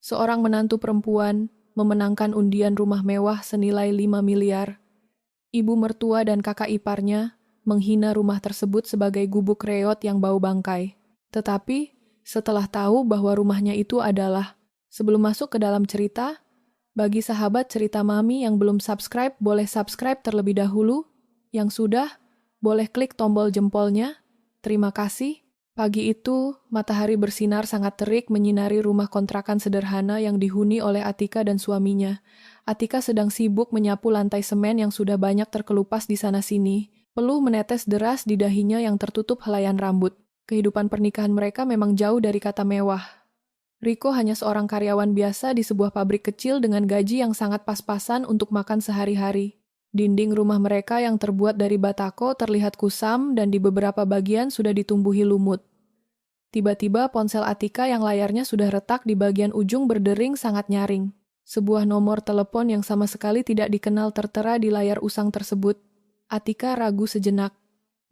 Seorang menantu perempuan memenangkan undian rumah mewah senilai 5 miliar. Ibu mertua dan kakak iparnya menghina rumah tersebut sebagai gubuk reot yang bau bangkai. Tetapi, setelah tahu bahwa rumahnya itu adalah, sebelum masuk ke dalam cerita, bagi sahabat cerita Mami yang belum subscribe, boleh subscribe terlebih dahulu. Yang sudah, boleh klik tombol jempolnya. Terima kasih. Pagi itu, matahari bersinar sangat terik menyinari rumah kontrakan sederhana yang dihuni oleh Atika dan suaminya. Atika sedang sibuk menyapu lantai semen yang sudah banyak terkelupas di sana-sini. Peluh menetes deras di dahinya yang tertutup helaian rambut. Kehidupan pernikahan mereka memang jauh dari kata mewah. Riko hanya seorang karyawan biasa di sebuah pabrik kecil dengan gaji yang sangat pas-pasan untuk makan sehari-hari. Dinding rumah mereka yang terbuat dari batako terlihat kusam dan di beberapa bagian sudah ditumbuhi lumut. Tiba-tiba ponsel Atika yang layarnya sudah retak di bagian ujung berdering sangat nyaring. Sebuah nomor telepon yang sama sekali tidak dikenal tertera di layar usang tersebut. Atika ragu sejenak.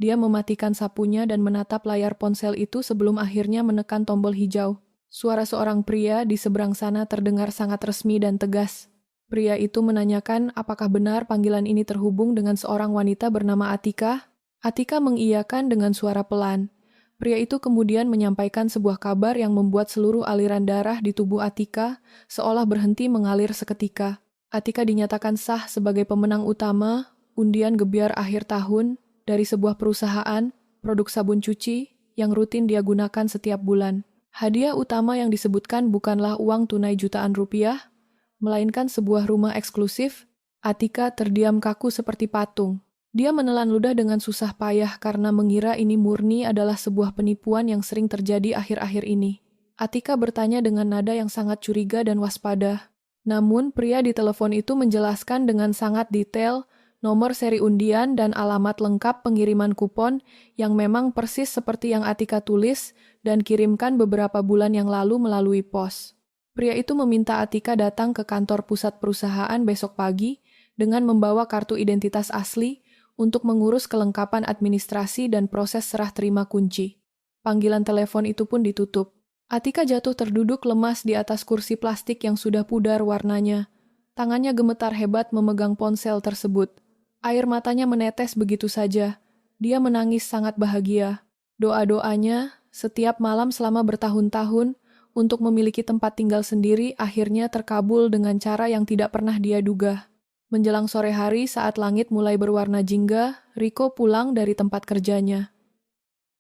Dia mematikan sapunya dan menatap layar ponsel itu sebelum akhirnya menekan tombol hijau. Suara seorang pria di seberang sana terdengar sangat resmi dan tegas. Pria itu menanyakan apakah benar panggilan ini terhubung dengan seorang wanita bernama Atika. Atika mengiyakan dengan suara pelan. Pria itu kemudian menyampaikan sebuah kabar yang membuat seluruh aliran darah di tubuh Atika seolah berhenti mengalir seketika. Atika dinyatakan sah sebagai pemenang utama undian gebiar akhir tahun dari sebuah perusahaan produk sabun cuci yang rutin dia gunakan setiap bulan. Hadiah utama yang disebutkan bukanlah uang tunai jutaan rupiah, melainkan sebuah rumah eksklusif. Atika terdiam kaku seperti patung. Dia menelan ludah dengan susah payah karena mengira ini murni adalah sebuah penipuan yang sering terjadi akhir-akhir ini. Atika bertanya dengan nada yang sangat curiga dan waspada. Namun, pria di telepon itu menjelaskan dengan sangat detail nomor seri undian dan alamat lengkap pengiriman kupon yang memang persis seperti yang Atika tulis dan kirimkan beberapa bulan yang lalu melalui pos. Pria itu meminta Atika datang ke kantor pusat perusahaan besok pagi dengan membawa kartu identitas asli untuk mengurus kelengkapan administrasi dan proses serah terima kunci. Panggilan telepon itu pun ditutup. Atika jatuh terduduk lemas di atas kursi plastik yang sudah pudar warnanya. Tangannya gemetar hebat memegang ponsel tersebut. Air matanya menetes begitu saja. Dia menangis sangat bahagia. Doa-doanya setiap malam selama bertahun-tahun untuk memiliki tempat tinggal sendiri akhirnya terkabul dengan cara yang tidak pernah dia duga. Menjelang sore hari saat langit mulai berwarna jingga, Riko pulang dari tempat kerjanya.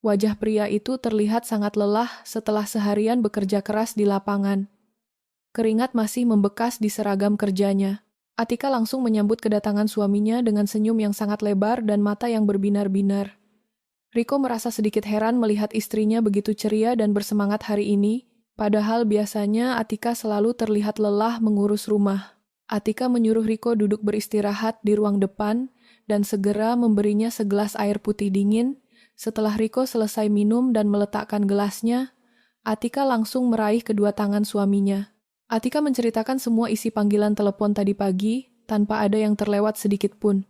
Wajah pria itu terlihat sangat lelah setelah seharian bekerja keras di lapangan. Keringat masih membekas di seragam kerjanya. Atika langsung menyambut kedatangan suaminya dengan senyum yang sangat lebar dan mata yang berbinar-binar. Riko merasa sedikit heran melihat istrinya begitu ceria dan bersemangat hari ini, padahal biasanya Atika selalu terlihat lelah mengurus rumah. Atika menyuruh Riko duduk beristirahat di ruang depan dan segera memberinya segelas air putih dingin. Setelah Riko selesai minum dan meletakkan gelasnya, Atika langsung meraih kedua tangan suaminya. Atika menceritakan semua isi panggilan telepon tadi pagi tanpa ada yang terlewat sedikit pun.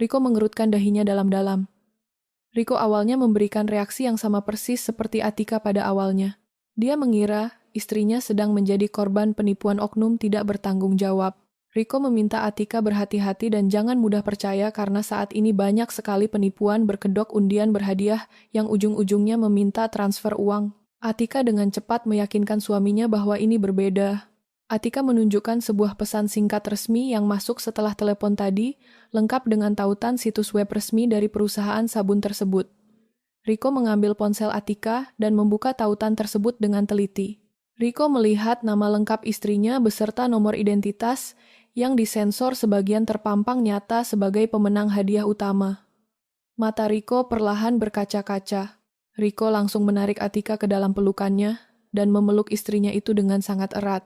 Riko mengerutkan dahinya dalam-dalam. Riko awalnya memberikan reaksi yang sama persis seperti Atika pada awalnya. Dia mengira istrinya sedang menjadi korban penipuan oknum tidak bertanggung jawab. Riko meminta Atika berhati-hati dan jangan mudah percaya karena saat ini banyak sekali penipuan berkedok undian berhadiah yang ujung-ujungnya meminta transfer uang. Atika dengan cepat meyakinkan suaminya bahwa ini berbeda. Atika menunjukkan sebuah pesan singkat resmi yang masuk setelah telepon tadi, lengkap dengan tautan situs web resmi dari perusahaan sabun tersebut. Riko mengambil ponsel Atika dan membuka tautan tersebut dengan teliti. Riko melihat nama lengkap istrinya beserta nomor identitas yang disensor sebagian terpampang nyata sebagai pemenang hadiah utama. Mata Riko perlahan berkaca-kaca. Riko langsung menarik Atika ke dalam pelukannya dan memeluk istrinya itu dengan sangat erat.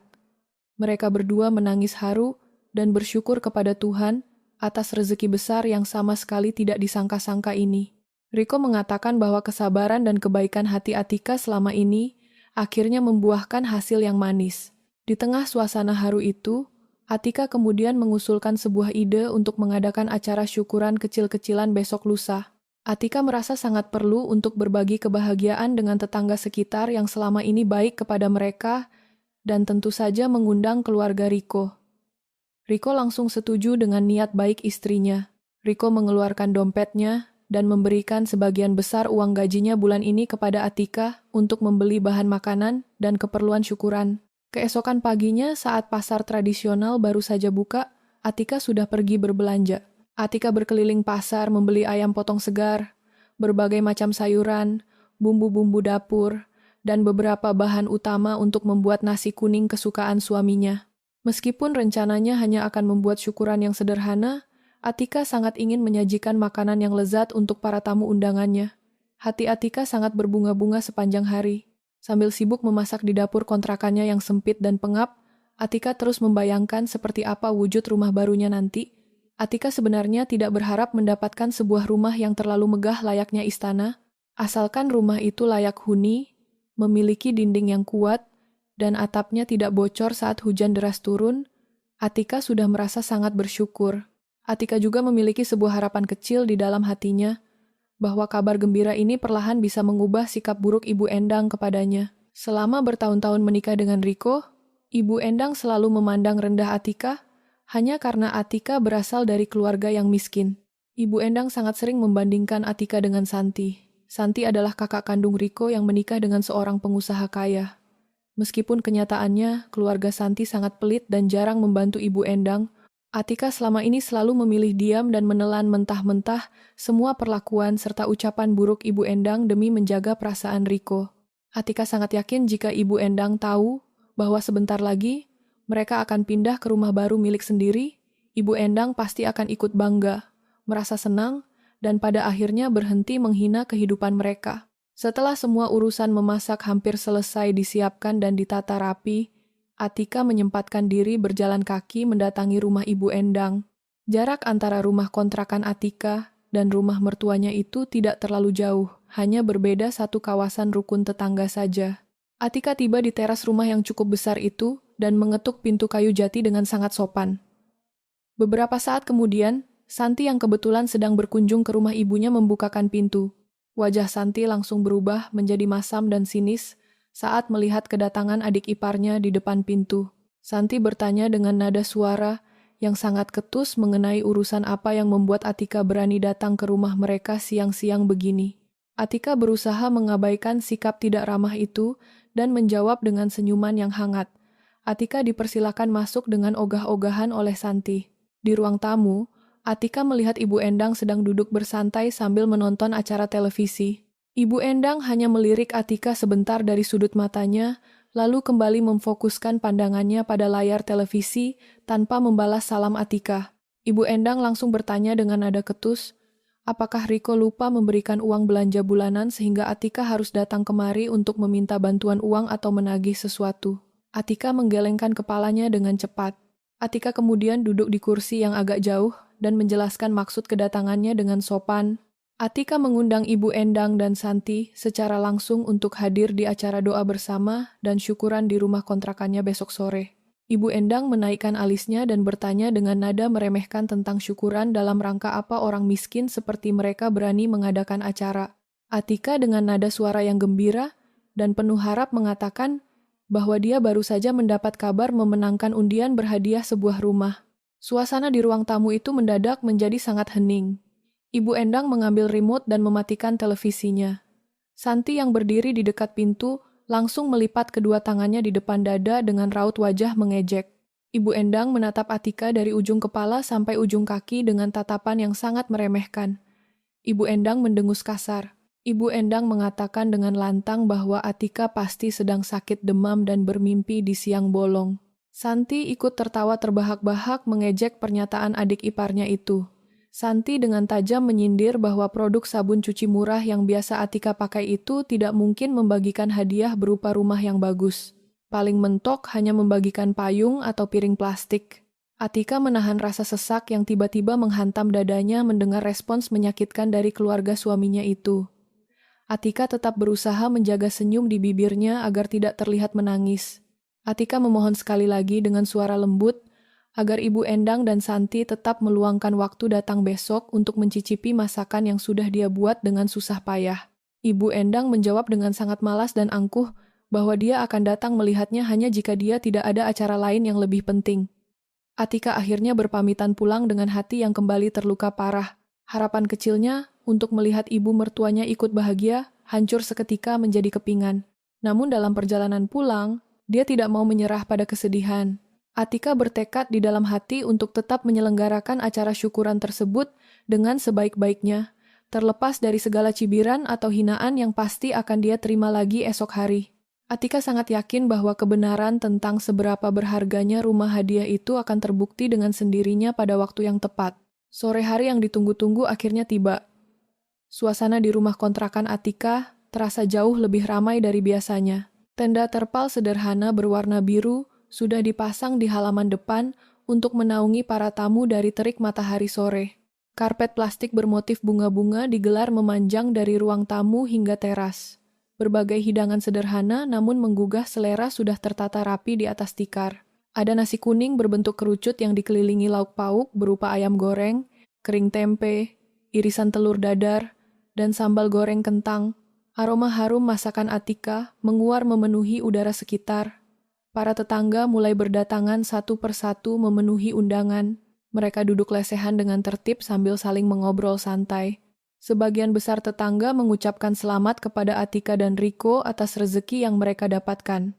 Mereka berdua menangis haru dan bersyukur kepada Tuhan atas rezeki besar yang sama sekali tidak disangka-sangka ini. Riko mengatakan bahwa kesabaran dan kebaikan hati Atika selama ini akhirnya membuahkan hasil yang manis. Di tengah suasana haru itu, Atika kemudian mengusulkan sebuah ide untuk mengadakan acara syukuran kecil-kecilan besok lusa. Atika merasa sangat perlu untuk berbagi kebahagiaan dengan tetangga sekitar yang selama ini baik kepada mereka dan tentu saja mengundang keluarga Riko. Riko langsung setuju dengan niat baik istrinya. Riko mengeluarkan dompetnya dan memberikan sebagian besar uang gajinya bulan ini kepada Atika untuk membeli bahan makanan dan keperluan syukuran. Keesokan paginya saat pasar tradisional baru saja buka, Atika sudah pergi berbelanja. Atika berkeliling pasar membeli ayam potong segar, berbagai macam sayuran, bumbu-bumbu dapur, dan beberapa bahan utama untuk membuat nasi kuning kesukaan suaminya. Meskipun rencananya hanya akan membuat syukuran yang sederhana, Atika sangat ingin menyajikan makanan yang lezat untuk para tamu undangannya. Hati Atika sangat berbunga-bunga sepanjang hari. Sambil sibuk memasak di dapur kontrakannya yang sempit dan pengap, Atika terus membayangkan seperti apa wujud rumah barunya nanti. Atika sebenarnya tidak berharap mendapatkan sebuah rumah yang terlalu megah layaknya istana, asalkan rumah itu layak huni, memiliki dinding yang kuat, dan atapnya tidak bocor saat hujan deras turun. Atika sudah merasa sangat bersyukur. Atika juga memiliki sebuah harapan kecil di dalam hatinya, bahwa kabar gembira ini perlahan bisa mengubah sikap buruk Ibu Endang kepadanya. Selama bertahun-tahun menikah dengan Riko, Ibu Endang selalu memandang rendah Atika, hanya karena Atika berasal dari keluarga yang miskin. Ibu Endang sangat sering membandingkan Atika dengan Santi. Santi adalah kakak kandung Riko yang menikah dengan seorang pengusaha kaya. Meskipun kenyataannya, keluarga Santi sangat pelit dan jarang membantu Ibu Endang, Atika selama ini selalu memilih diam dan menelan mentah-mentah semua perlakuan serta ucapan buruk Ibu Endang demi menjaga perasaan Riko. Atika sangat yakin jika Ibu Endang tahu bahwa sebentar lagi mereka akan pindah ke rumah baru milik sendiri, Ibu Endang pasti akan ikut bangga, merasa senang, dan pada akhirnya berhenti menghina kehidupan mereka. Setelah semua urusan memasak hampir selesai disiapkan dan ditata rapi, Atika menyempatkan diri berjalan kaki mendatangi rumah Ibu Endang. Jarak antara rumah kontrakan Atika dan rumah mertuanya itu tidak terlalu jauh, hanya berbeda satu kawasan rukun tetangga saja. Atika tiba di teras rumah yang cukup besar itu dan mengetuk pintu kayu jati dengan sangat sopan. Beberapa saat kemudian, Santi yang kebetulan sedang berkunjung ke rumah ibunya membukakan pintu. Wajah Santi langsung berubah menjadi masam dan sinis saat melihat kedatangan adik iparnya di depan pintu. Santi bertanya dengan nada suara yang sangat ketus mengenai urusan apa yang membuat Atika berani datang ke rumah mereka siang-siang begini. Atika berusaha mengabaikan sikap tidak ramah itu dan menjawab dengan senyuman yang hangat. Atika dipersilakan masuk dengan ogah-ogahan oleh Santi. Di ruang tamu, Atika melihat Ibu Endang sedang duduk bersantai sambil menonton acara televisi. Ibu Endang hanya melirik Atika sebentar dari sudut matanya, lalu kembali memfokuskan pandangannya pada layar televisi tanpa membalas salam Atika. Ibu Endang langsung bertanya dengan nada ketus, apakah Riko lupa memberikan uang belanja bulanan sehingga Atika harus datang kemari untuk meminta bantuan uang atau menagih sesuatu. Atika menggelengkan kepalanya dengan cepat. Atika kemudian duduk di kursi yang agak jauh dan menjelaskan maksud kedatangannya dengan sopan. Atika mengundang Ibu Endang dan Santi secara langsung untuk hadir di acara doa bersama dan syukuran di rumah kontrakannya besok sore. Ibu Endang menaikkan alisnya dan bertanya dengan nada meremehkan tentang syukuran dalam rangka apa orang miskin seperti mereka berani mengadakan acara. Atika dengan nada suara yang gembira dan penuh harap mengatakan bahwa dia baru saja mendapat kabar memenangkan undian berhadiah sebuah rumah. Suasana di ruang tamu itu mendadak menjadi sangat hening. Ibu Endang mengambil remote dan mematikan televisinya. Santi yang berdiri di dekat pintu langsung melipat kedua tangannya di depan dada dengan raut wajah mengejek. Ibu Endang menatap Atika dari ujung kepala sampai ujung kaki dengan tatapan yang sangat meremehkan. Ibu Endang mendengus kasar. Ibu Endang mengatakan dengan lantang bahwa Atika pasti sedang sakit demam dan bermimpi di siang bolong. Santi ikut tertawa terbahak-bahak mengejek pernyataan adik iparnya itu. Santi dengan tajam menyindir bahwa produk sabun cuci murah yang biasa Atika pakai itu tidak mungkin membagikan hadiah berupa rumah yang bagus. Paling mentok hanya membagikan payung atau piring plastik. Atika menahan rasa sesak yang tiba-tiba menghantam dadanya mendengar respons menyakitkan dari keluarga suaminya itu. Atika tetap berusaha menjaga senyum di bibirnya agar tidak terlihat menangis. Atika memohon sekali lagi dengan suara lembut agar Ibu Endang dan Santi tetap meluangkan waktu datang besok untuk mencicipi masakan yang sudah dia buat dengan susah payah. Ibu Endang menjawab dengan sangat malas dan angkuh bahwa dia akan datang melihatnya hanya jika dia tidak ada acara lain yang lebih penting. Atika akhirnya berpamitan pulang dengan hati yang kembali terluka parah. Harapan kecilnya untuk melihat ibu mertuanya ikut bahagia hancur seketika menjadi kepingan. Namun dalam perjalanan pulang, dia tidak mau menyerah pada kesedihan. Atika bertekad di dalam hati untuk tetap menyelenggarakan acara syukuran tersebut dengan sebaik-baiknya, terlepas dari segala cibiran atau hinaan yang pasti akan dia terima lagi esok hari. Atika sangat yakin bahwa kebenaran tentang seberapa berharganya rumah hadiah itu akan terbukti dengan sendirinya pada waktu yang tepat. Sore hari yang ditunggu-tunggu akhirnya tiba. Suasana di rumah kontrakan Atika terasa jauh lebih ramai dari biasanya. Tenda terpal sederhana berwarna biru sudah dipasang di halaman depan untuk menaungi para tamu dari terik matahari sore. Karpet plastik bermotif bunga-bunga digelar memanjang dari ruang tamu hingga teras. Berbagai hidangan sederhana namun menggugah selera sudah tertata rapi di atas tikar. Ada nasi kuning berbentuk kerucut yang dikelilingi lauk pauk berupa ayam goreng, kering tempe, irisan telur dadar, dan sambal goreng kentang. Aroma harum masakan Atika menguar memenuhi udara sekitar. Para tetangga mulai berdatangan satu persatu memenuhi undangan. Mereka duduk lesehan dengan tertib sambil saling mengobrol santai. Sebagian besar tetangga mengucapkan selamat kepada Atika dan Riko atas rezeki yang mereka dapatkan.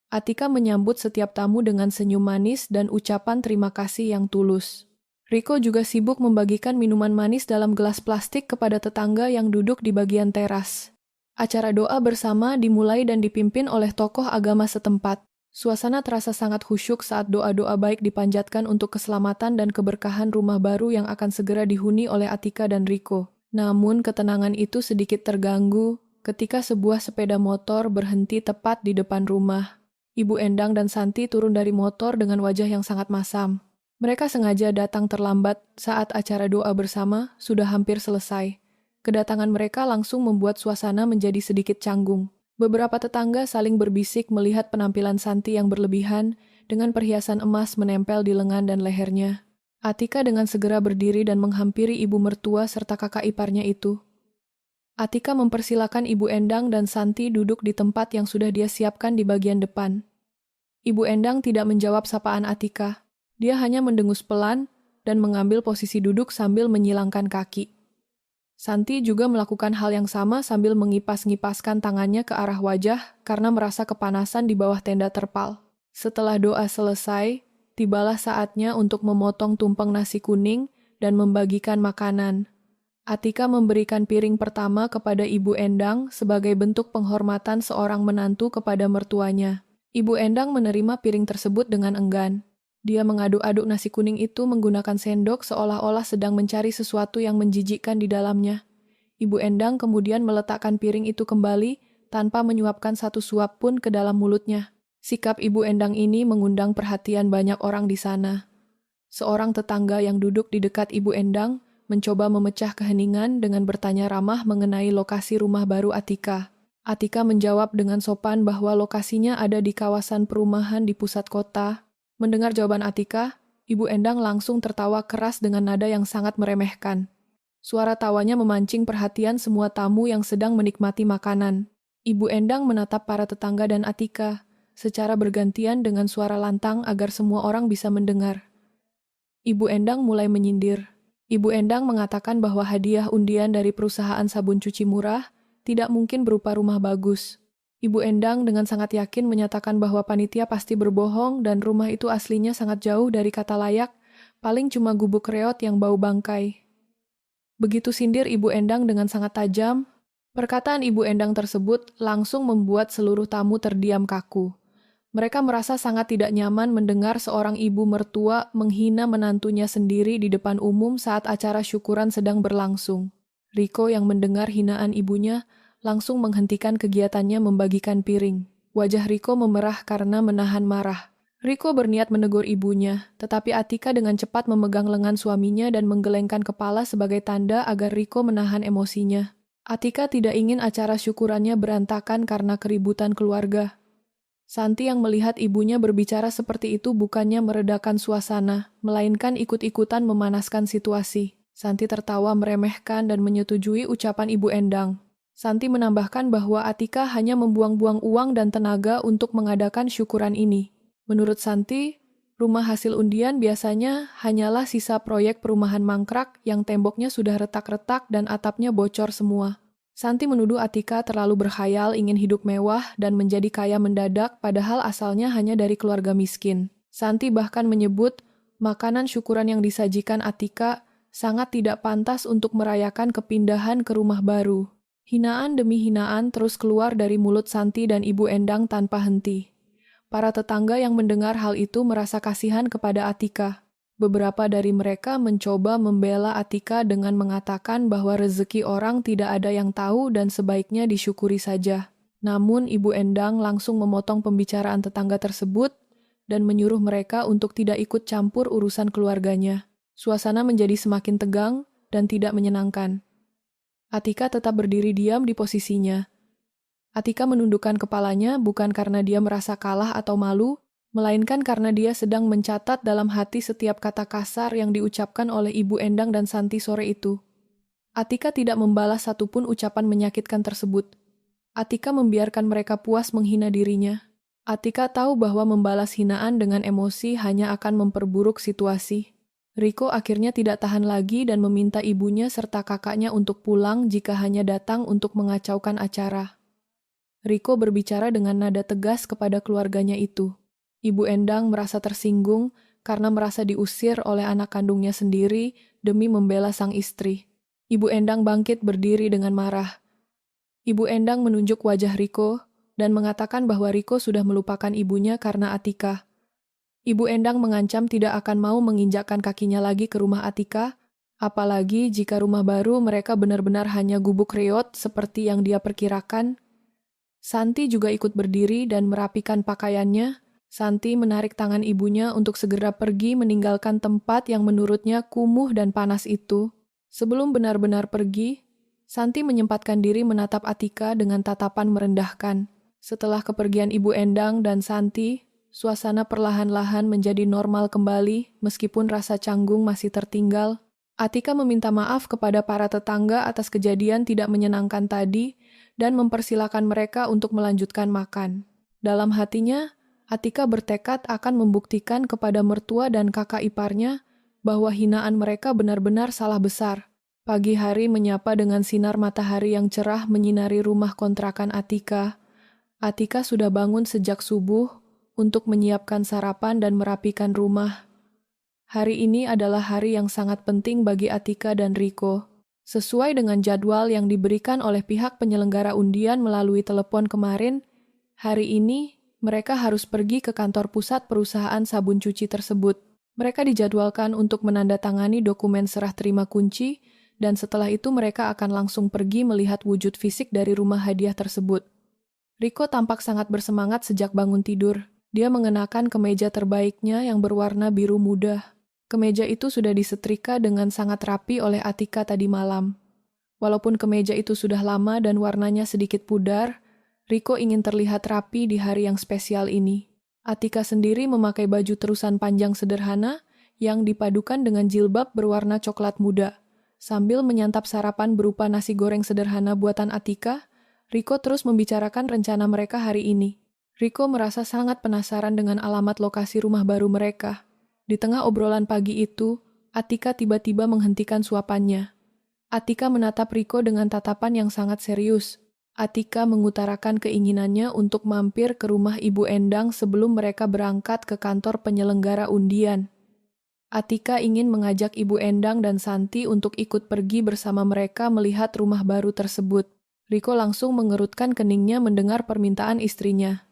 Atika menyambut setiap tamu dengan senyum manis dan ucapan terima kasih yang tulus. Riko juga sibuk membagikan minuman manis dalam gelas plastik kepada tetangga yang duduk di bagian teras. Acara doa bersama dimulai dan dipimpin oleh tokoh agama setempat. Suasana terasa sangat khusyuk saat doa-doa baik dipanjatkan untuk keselamatan dan keberkahan rumah baru yang akan segera dihuni oleh Atika dan Riko. Namun ketenangan itu sedikit terganggu ketika sebuah sepeda motor berhenti tepat di depan rumah. Ibu Endang dan Santi turun dari motor dengan wajah yang sangat masam. Mereka sengaja datang terlambat saat acara doa bersama sudah hampir selesai. Kedatangan mereka langsung membuat suasana menjadi sedikit canggung. Beberapa tetangga saling berbisik melihat penampilan Santi yang berlebihan dengan perhiasan emas menempel di lengan dan lehernya. Atika dengan segera berdiri dan menghampiri ibu mertua serta kakak iparnya itu. Atika mempersilakan Ibu Endang dan Santi duduk di tempat yang sudah dia siapkan di bagian depan. Ibu Endang tidak menjawab sapaan Atika. Dia hanya mendengus pelan dan mengambil posisi duduk sambil menyilangkan kaki. Santi juga melakukan hal yang sama sambil mengipas-ngipaskan tangannya ke arah wajah karena merasa kepanasan di bawah tenda terpal. Setelah doa selesai, tibalah saatnya untuk memotong tumpeng nasi kuning dan membagikan makanan. Atika memberikan piring pertama kepada Ibu Endang sebagai bentuk penghormatan seorang menantu kepada mertuanya. Ibu Endang menerima piring tersebut dengan enggan. Dia mengaduk-aduk nasi kuning itu menggunakan sendok seolah-olah sedang mencari sesuatu yang menjijikkan di dalamnya. Ibu Endang kemudian meletakkan piring itu kembali tanpa menyuapkan satu suap pun ke dalam mulutnya. Sikap Ibu Endang ini mengundang perhatian banyak orang di sana. Seorang tetangga yang duduk di dekat Ibu Endang mencoba memecah keheningan dengan bertanya ramah mengenai lokasi rumah baru Atika. Atika menjawab dengan sopan bahwa lokasinya ada di kawasan perumahan di pusat kota. Mendengar jawaban Atika, Ibu Endang langsung tertawa keras dengan nada yang sangat meremehkan. Suara tawanya memancing perhatian semua tamu yang sedang menikmati makanan. Ibu Endang menatap para tetangga dan Atika, secara bergantian dengan suara lantang agar semua orang bisa mendengar. Ibu Endang mulai menyindir. Ibu Endang mengatakan bahwa hadiah undian dari perusahaan sabun cuci murah tidak mungkin berupa rumah bagus. Ibu Endang dengan sangat yakin menyatakan bahwa panitia pasti berbohong dan rumah itu aslinya sangat jauh dari kata layak, paling cuma gubuk reot yang bau bangkai. Begitu sindir Ibu Endang dengan sangat tajam, perkataan Ibu Endang tersebut langsung membuat seluruh tamu terdiam kaku. Mereka merasa sangat tidak nyaman mendengar seorang ibu mertua menghina menantunya sendiri di depan umum saat acara syukuran sedang berlangsung. Riko yang mendengar hinaan ibunya langsung menghentikan kegiatannya membagikan piring. Wajah Riko memerah karena menahan marah. Riko berniat menegur ibunya, tetapi Atika dengan cepat memegang lengan suaminya dan menggelengkan kepala sebagai tanda agar Riko menahan emosinya. Atika tidak ingin acara syukurannya berantakan karena keributan keluarga. Santi yang melihat ibunya berbicara seperti itu bukannya meredakan suasana, melainkan ikut-ikutan memanaskan situasi. Santi tertawa meremehkan dan menyetujui ucapan Ibu Endang. Santi menambahkan bahwa Atika hanya membuang-buang uang dan tenaga untuk mengadakan syukuran ini. Menurut Santi, rumah hasil undian biasanya hanyalah sisa proyek perumahan mangkrak yang temboknya sudah retak-retak dan atapnya bocor semua. Santi menuduh Atika terlalu berkhayal ingin hidup mewah dan menjadi kaya mendadak padahal asalnya hanya dari keluarga miskin. Santi bahkan menyebut makanan syukuran yang disajikan Atika sangat tidak pantas untuk merayakan kepindahan ke rumah baru. Hinaan demi hinaan terus keluar dari mulut Santi dan Ibu Endang tanpa henti. Para tetangga yang mendengar hal itu merasa kasihan kepada Atika. Beberapa dari mereka mencoba membela Atika dengan mengatakan bahwa rezeki orang tidak ada yang tahu dan sebaiknya disyukuri saja. Namun Ibu Endang langsung memotong pembicaraan tetangga tersebut dan menyuruh mereka untuk tidak ikut campur urusan keluarganya. Suasana menjadi semakin tegang dan tidak menyenangkan. Atika tetap berdiri diam di posisinya. Atika menundukkan kepalanya bukan karena dia merasa kalah atau malu, melainkan karena dia sedang mencatat dalam hati setiap kata kasar yang diucapkan oleh Ibu Endang dan Santi sore itu. Atika tidak membalas satupun ucapan menyakitkan tersebut. Atika membiarkan mereka puas menghina dirinya. Atika tahu bahwa membalas hinaan dengan emosi hanya akan memperburuk situasi. Riko akhirnya tidak tahan lagi dan meminta ibunya serta kakaknya untuk pulang jika hanya datang untuk mengacaukan acara. Riko berbicara dengan nada tegas kepada keluarganya itu. Ibu Endang merasa tersinggung karena merasa diusir oleh anak kandungnya sendiri demi membela sang istri. Ibu Endang bangkit berdiri dengan marah. Ibu Endang menunjuk wajah Riko dan mengatakan bahwa Riko sudah melupakan ibunya karena Atika. Ibu Endang mengancam tidak akan mau menginjakkan kakinya lagi ke rumah Atika, apalagi jika rumah baru mereka benar-benar hanya gubuk reot seperti yang dia perkirakan. Santi juga ikut berdiri dan merapikan pakaiannya. Santi menarik tangan ibunya untuk segera pergi meninggalkan tempat yang menurutnya kumuh dan panas itu. Sebelum benar-benar pergi, Santi menyempatkan diri menatap Atika dengan tatapan merendahkan. Setelah kepergian Ibu Endang dan Santi, suasana perlahan-lahan menjadi normal kembali meskipun rasa canggung masih tertinggal. Atika meminta maaf kepada para tetangga atas kejadian tidak menyenangkan tadi dan mempersilakan mereka untuk melanjutkan makan. Dalam hatinya, Atika bertekad akan membuktikan kepada mertua dan kakak iparnya bahwa hinaan mereka benar-benar salah besar. Pagi hari menyapa dengan sinar matahari yang cerah menyinari rumah kontrakan Atika. Atika sudah bangun sejak subuh untuk menyiapkan sarapan dan merapikan rumah. Hari ini adalah hari yang sangat penting bagi Atika dan Riko. Sesuai dengan jadwal yang diberikan oleh pihak penyelenggara undian melalui telepon kemarin, hari ini mereka harus pergi ke kantor pusat perusahaan sabun cuci tersebut. Mereka dijadwalkan untuk menandatangani dokumen serah terima kunci, dan setelah itu mereka akan langsung pergi melihat wujud fisik dari rumah hadiah tersebut. Riko tampak sangat bersemangat sejak bangun tidur. Dia mengenakan kemeja terbaiknya yang berwarna biru muda. Kemeja itu sudah disetrika dengan sangat rapi oleh Atika tadi malam. Walaupun kemeja itu sudah lama dan warnanya sedikit pudar, Riko ingin terlihat rapi di hari yang spesial ini. Atika sendiri memakai baju terusan panjang sederhana yang dipadukan dengan jilbab berwarna coklat muda. Sambil menyantap sarapan berupa nasi goreng sederhana buatan Atika, Riko terus membicarakan rencana mereka hari ini. Riko merasa sangat penasaran dengan alamat lokasi rumah baru mereka. Di tengah obrolan pagi itu, Atika tiba-tiba menghentikan suapannya. Atika menatap Riko dengan tatapan yang sangat serius. Atika mengutarakan keinginannya untuk mampir ke rumah Ibu Endang sebelum mereka berangkat ke kantor penyelenggara undian. Atika ingin mengajak Ibu Endang dan Santi untuk ikut pergi bersama mereka melihat rumah baru tersebut. Riko langsung mengerutkan keningnya mendengar permintaan istrinya.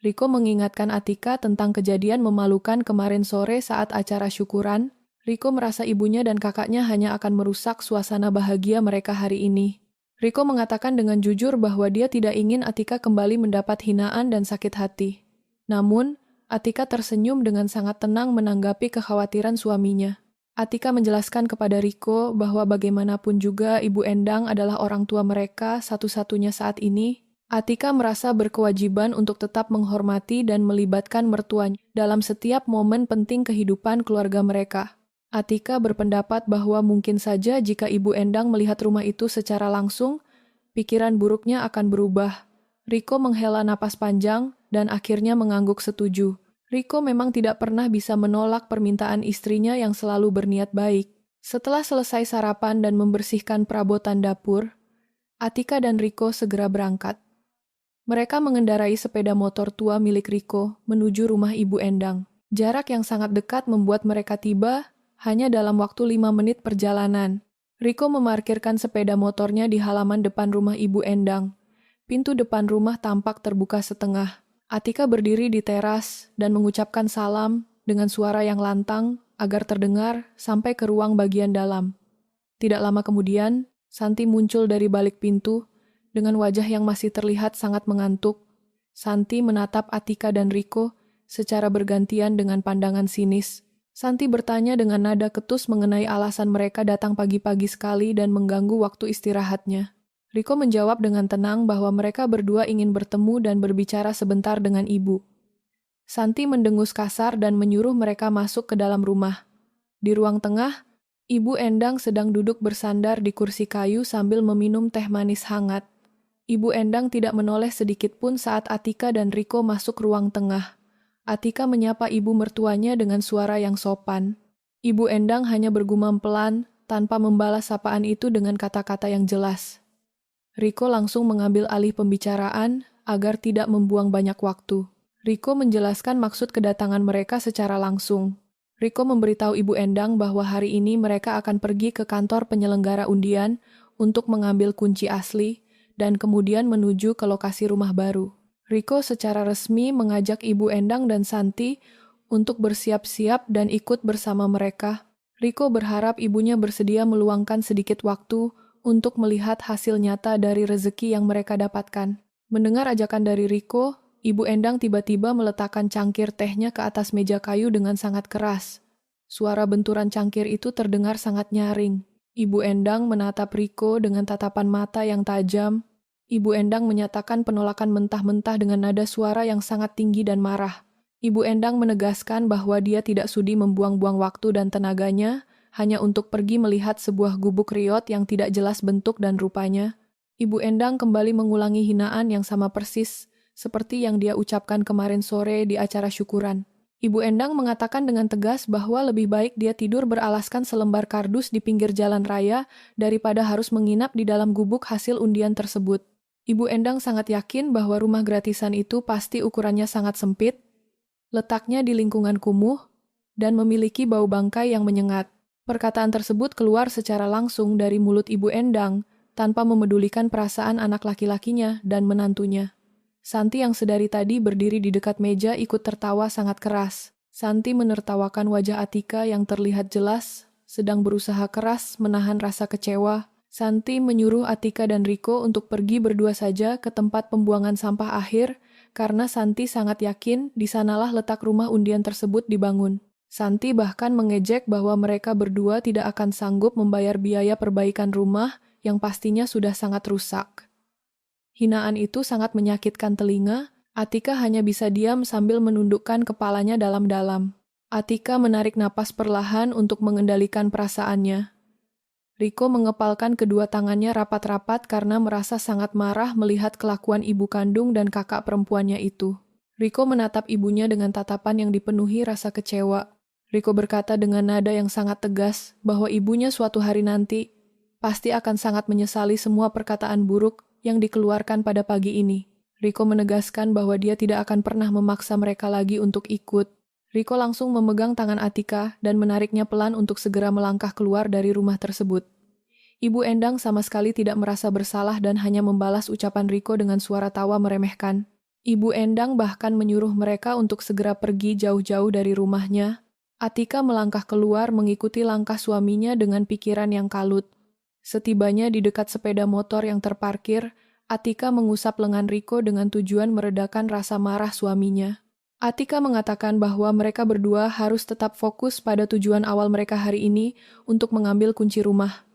Riko mengingatkan Atika tentang kejadian memalukan kemarin sore saat acara syukuran. Riko merasa ibunya dan kakaknya hanya akan merusak suasana bahagia mereka hari ini. Riko mengatakan dengan jujur bahwa dia tidak ingin Atika kembali mendapat hinaan dan sakit hati. Namun, Atika tersenyum dengan sangat tenang menanggapi kekhawatiran suaminya. Atika menjelaskan kepada Riko bahwa bagaimanapun juga Ibu Endang adalah orang tua mereka satu-satunya saat ini. Atika merasa berkewajiban untuk tetap menghormati dan melibatkan mertuanya dalam setiap momen penting kehidupan keluarga mereka. Atika berpendapat bahwa mungkin saja jika Ibu Endang melihat rumah itu secara langsung, pikiran buruknya akan berubah. Riko menghela napas panjang dan akhirnya mengangguk setuju. Riko memang tidak pernah bisa menolak permintaan istrinya yang selalu berniat baik. Setelah selesai sarapan dan membersihkan perabotan dapur, Atika dan Riko segera berangkat. Mereka mengendarai sepeda motor tua milik Riko menuju rumah Ibu Endang. Jarak yang sangat dekat membuat mereka tiba hanya dalam waktu 5 menit perjalanan. Riko memarkirkan sepeda motornya di halaman depan rumah Ibu Endang. Pintu depan rumah tampak terbuka setengah. Atika berdiri di teras dan mengucapkan salam dengan suara yang lantang agar terdengar sampai ke ruang bagian dalam. Tidak lama kemudian, Santi muncul dari balik pintu dengan wajah yang masih terlihat sangat mengantuk. Santi menatap Atika dan Riko secara bergantian dengan pandangan sinis. Santi bertanya dengan nada ketus mengenai alasan mereka datang pagi-pagi sekali dan mengganggu waktu istirahatnya. Riko menjawab dengan tenang bahwa mereka berdua ingin bertemu dan berbicara sebentar dengan ibu. Santi mendengus kasar dan menyuruh mereka masuk ke dalam rumah. Di ruang tengah, Ibu Endang sedang duduk bersandar di kursi kayu sambil meminum teh manis hangat. Ibu Endang tidak menoleh sedikit pun saat Atika dan Riko masuk ruang tengah. Atika menyapa ibu mertuanya dengan suara yang sopan. Ibu Endang hanya bergumam pelan, tanpa membalas sapaan itu dengan kata-kata yang jelas. Riko langsung mengambil alih pembicaraan agar tidak membuang banyak waktu. Riko menjelaskan maksud kedatangan mereka secara langsung. Riko memberitahu Ibu Endang bahwa hari ini mereka akan pergi ke kantor penyelenggara undian untuk mengambil kunci asli dan kemudian menuju ke lokasi rumah baru. Riko secara resmi mengajak Ibu Endang dan Santi untuk bersiap-siap dan ikut bersama mereka. Riko berharap ibunya bersedia meluangkan sedikit waktu untuk melihat hasil nyata dari rezeki yang mereka dapatkan. Mendengar ajakan dari Riko, Ibu Endang tiba-tiba meletakkan cangkir tehnya ke atas meja kayu dengan sangat keras. Suara benturan cangkir itu terdengar sangat nyaring. Ibu Endang menatap Riko dengan tatapan mata yang tajam. Ibu Endang menyatakan penolakan mentah-mentah dengan nada suara yang sangat tinggi dan marah. Ibu Endang menegaskan bahwa dia tidak sudi membuang-buang waktu dan tenaganya hanya untuk pergi melihat sebuah gubuk riot yang tidak jelas bentuk dan rupanya. Ibu Endang kembali mengulangi hinaan yang sama persis seperti yang dia ucapkan kemarin sore di acara syukuran. Ibu Endang mengatakan dengan tegas bahwa lebih baik dia tidur beralaskan selembar kardus di pinggir jalan raya daripada harus menginap di dalam gubuk hasil undian tersebut. Ibu Endang sangat yakin bahwa rumah gratisan itu pasti ukurannya sangat sempit, letaknya di lingkungan kumuh, dan memiliki bau bangkai yang menyengat. Perkataan tersebut keluar secara langsung dari mulut Ibu Endang tanpa memedulikan perasaan anak laki-lakinya dan menantunya. Santi yang sedari tadi berdiri di dekat meja ikut tertawa sangat keras. Santi menertawakan wajah Atika yang terlihat jelas, sedang berusaha keras menahan rasa kecewa. Santi menyuruh Atika dan Riko untuk pergi berdua saja ke tempat pembuangan sampah akhir, karena Santi sangat yakin di sanalah letak rumah undian tersebut dibangun. Santi bahkan mengejek bahwa mereka berdua tidak akan sanggup membayar biaya perbaikan rumah yang pastinya sudah sangat rusak. Hinaan itu sangat menyakitkan telinga. Atika hanya bisa diam sambil menundukkan kepalanya dalam-dalam. Atika menarik napas perlahan untuk mengendalikan perasaannya. Riko mengepalkan kedua tangannya rapat-rapat karena merasa sangat marah melihat kelakuan ibu kandung dan kakak perempuannya itu. Riko menatap ibunya dengan tatapan yang dipenuhi rasa kecewa. Riko berkata dengan nada yang sangat tegas bahwa ibunya suatu hari nanti pasti akan sangat menyesali semua perkataan buruk yang dikeluarkan pada pagi ini. Riko menegaskan bahwa dia tidak akan pernah memaksa mereka lagi untuk ikut. Riko langsung memegang tangan Atika dan menariknya pelan untuk segera melangkah keluar dari rumah tersebut. Ibu Endang sama sekali tidak merasa bersalah dan hanya membalas ucapan Riko dengan suara tawa meremehkan. Ibu Endang bahkan menyuruh mereka untuk segera pergi jauh-jauh dari rumahnya. Atika melangkah keluar mengikuti langkah suaminya dengan pikiran yang kalut. Setibanya di dekat sepeda motor yang terparkir, Atika mengusap lengan Riko dengan tujuan meredakan rasa marah suaminya. Atika mengatakan bahwa mereka berdua harus tetap fokus pada tujuan awal mereka hari ini untuk mengambil kunci rumah.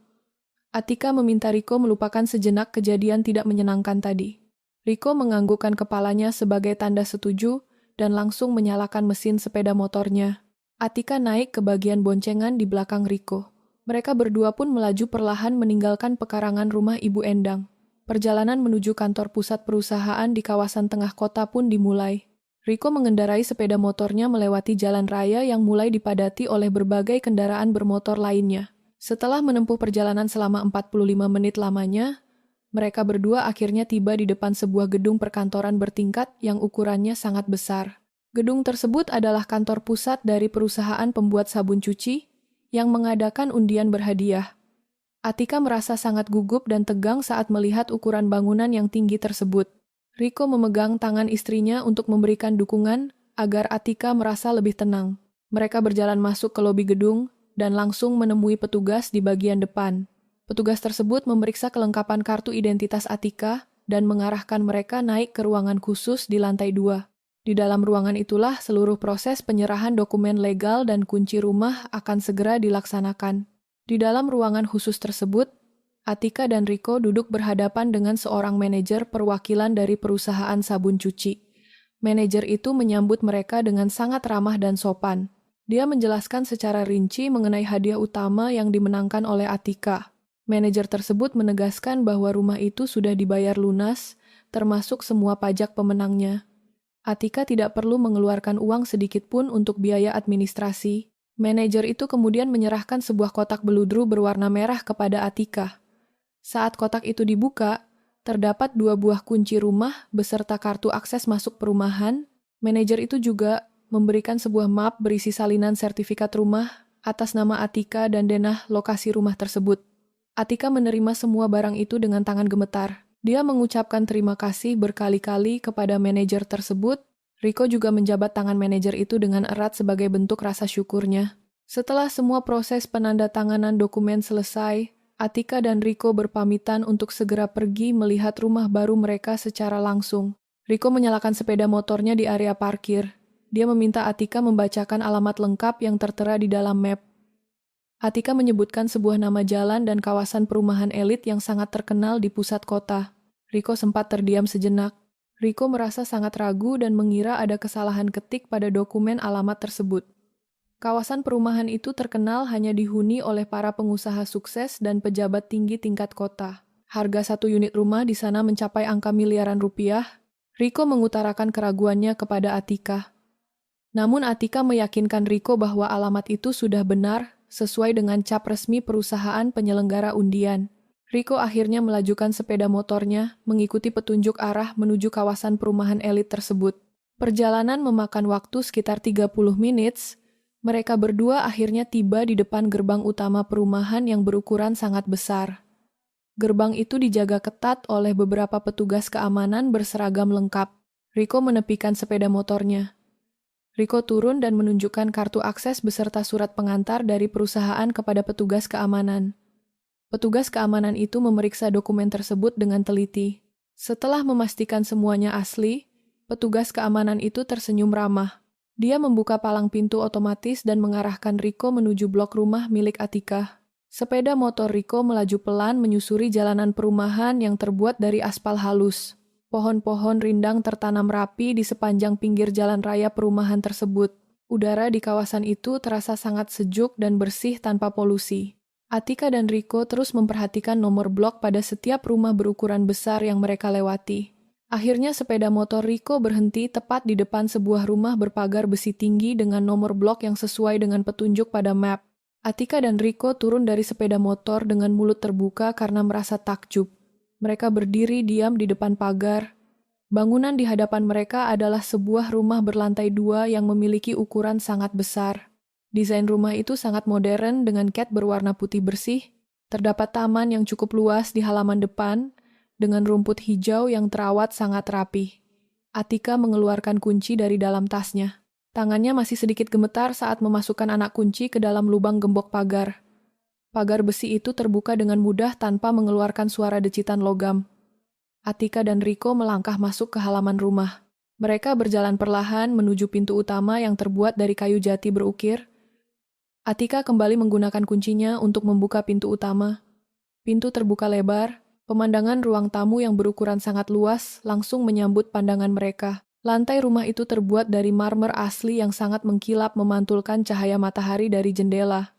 Atika meminta Riko melupakan sejenak kejadian tidak menyenangkan tadi. Riko menganggukkan kepalanya sebagai tanda setuju dan langsung menyalakan mesin sepeda motornya. Atika naik ke bagian boncengan di belakang Riko. Mereka berdua pun melaju perlahan meninggalkan pekarangan rumah Ibu Endang. Perjalanan menuju kantor pusat perusahaan di kawasan tengah kota pun dimulai. Rico mengendarai sepeda motornya melewati jalan raya yang mulai dipadati oleh berbagai kendaraan bermotor lainnya. Setelah menempuh perjalanan selama 45 menit lamanya, mereka berdua akhirnya tiba di depan sebuah gedung perkantoran bertingkat yang ukurannya sangat besar. Gedung tersebut adalah kantor pusat dari perusahaan pembuat sabun cuci yang mengadakan undian berhadiah. Atika merasa sangat gugup dan tegang saat melihat ukuran bangunan yang tinggi tersebut. Rico memegang tangan istrinya untuk memberikan dukungan agar Atika merasa lebih tenang. Mereka berjalan masuk ke lobi gedung dan langsung menemui petugas di bagian depan. Petugas tersebut memeriksa kelengkapan kartu identitas Atika dan mengarahkan mereka naik ke ruangan khusus di lantai 2. Di dalam ruangan itulah seluruh proses penyerahan dokumen legal dan kunci rumah akan segera dilaksanakan. Di dalam ruangan khusus tersebut, Atika dan Rico duduk berhadapan dengan seorang manajer perwakilan dari perusahaan sabun cuci. Manajer itu menyambut mereka dengan sangat ramah dan sopan. Dia menjelaskan secara rinci mengenai hadiah utama yang dimenangkan oleh Atika. Manajer tersebut menegaskan bahwa rumah itu sudah dibayar lunas, termasuk semua pajak pemenangnya. Atika tidak perlu mengeluarkan uang sedikit pun untuk biaya administrasi. Manajer itu kemudian menyerahkan sebuah kotak beludru berwarna merah kepada Atika. Saat kotak itu dibuka, terdapat 2 buah kunci rumah beserta kartu akses masuk perumahan. Manajer itu juga memberikan sebuah map berisi salinan sertifikat rumah atas nama Atika dan denah lokasi rumah tersebut. Atika menerima semua barang itu dengan tangan gemetar. Dia mengucapkan terima kasih berkali-kali kepada manajer tersebut. Rico juga menjabat tangan manajer itu dengan erat sebagai bentuk rasa syukurnya. Setelah semua proses penandatanganan dokumen selesai, Atika dan Rico berpamitan untuk segera pergi melihat rumah baru mereka secara langsung. Rico menyalakan sepeda motornya di area parkir. Dia meminta Atika membacakan alamat lengkap yang tertera di dalam map. Atika menyebutkan sebuah nama jalan dan kawasan perumahan elit yang sangat terkenal di pusat kota. Rico sempat terdiam sejenak. Rico merasa sangat ragu dan mengira ada kesalahan ketik pada dokumen alamat tersebut. Kawasan perumahan itu terkenal hanya dihuni oleh para pengusaha sukses dan pejabat tinggi tingkat kota. Harga 1 unit rumah di sana mencapai angka miliaran rupiah. Rico mengutarakan keraguannya kepada Atika. Namun Atika meyakinkan Rico bahwa alamat itu sudah benar sesuai dengan cap resmi perusahaan penyelenggara undian. Rico akhirnya melajukan sepeda motornya, mengikuti petunjuk arah menuju kawasan perumahan elit tersebut. Perjalanan memakan waktu sekitar 30 menit. Mereka berdua akhirnya tiba di depan gerbang utama perumahan yang berukuran sangat besar. Gerbang itu dijaga ketat oleh beberapa petugas keamanan berseragam lengkap. Rico menepikan sepeda motornya. Rico turun dan menunjukkan kartu akses beserta surat pengantar dari perusahaan kepada petugas keamanan. Petugas keamanan itu memeriksa dokumen tersebut dengan teliti. Setelah memastikan semuanya asli, petugas keamanan itu tersenyum ramah. Dia membuka palang pintu otomatis dan mengarahkan Rico menuju blok rumah milik Atika. Sepeda motor Rico melaju pelan menyusuri jalanan perumahan yang terbuat dari aspal halus. Pohon-pohon rindang tertanam rapi di sepanjang pinggir jalan raya perumahan tersebut. Udara di kawasan itu terasa sangat sejuk dan bersih tanpa polusi. Atika dan Rico terus memperhatikan nomor blok pada setiap rumah berukuran besar yang mereka lewati. Akhirnya sepeda motor Rico berhenti tepat di depan sebuah rumah berpagar besi tinggi dengan nomor blok yang sesuai dengan petunjuk pada map. Atika dan Rico turun dari sepeda motor dengan mulut terbuka karena merasa takjub. Mereka berdiri diam di depan pagar. Bangunan di hadapan mereka adalah sebuah rumah berlantai 2 yang memiliki ukuran sangat besar. Desain rumah itu sangat modern dengan cat berwarna putih bersih. Terdapat taman yang cukup luas di halaman depan dengan rumput hijau yang terawat sangat rapi. Atika mengeluarkan kunci dari dalam tasnya. Tangannya masih sedikit gemetar saat memasukkan anak kunci ke dalam lubang gembok pagar. Pagar besi itu terbuka dengan mudah tanpa mengeluarkan suara decitan logam. Atika dan Rico melangkah masuk ke halaman rumah. Mereka berjalan perlahan menuju pintu utama yang terbuat dari kayu jati berukir. Atika kembali menggunakan kuncinya untuk membuka pintu utama. Pintu terbuka lebar, pemandangan ruang tamu yang berukuran sangat luas langsung menyambut pandangan mereka. Lantai rumah itu terbuat dari marmer asli yang sangat mengkilap memantulkan cahaya matahari dari jendela.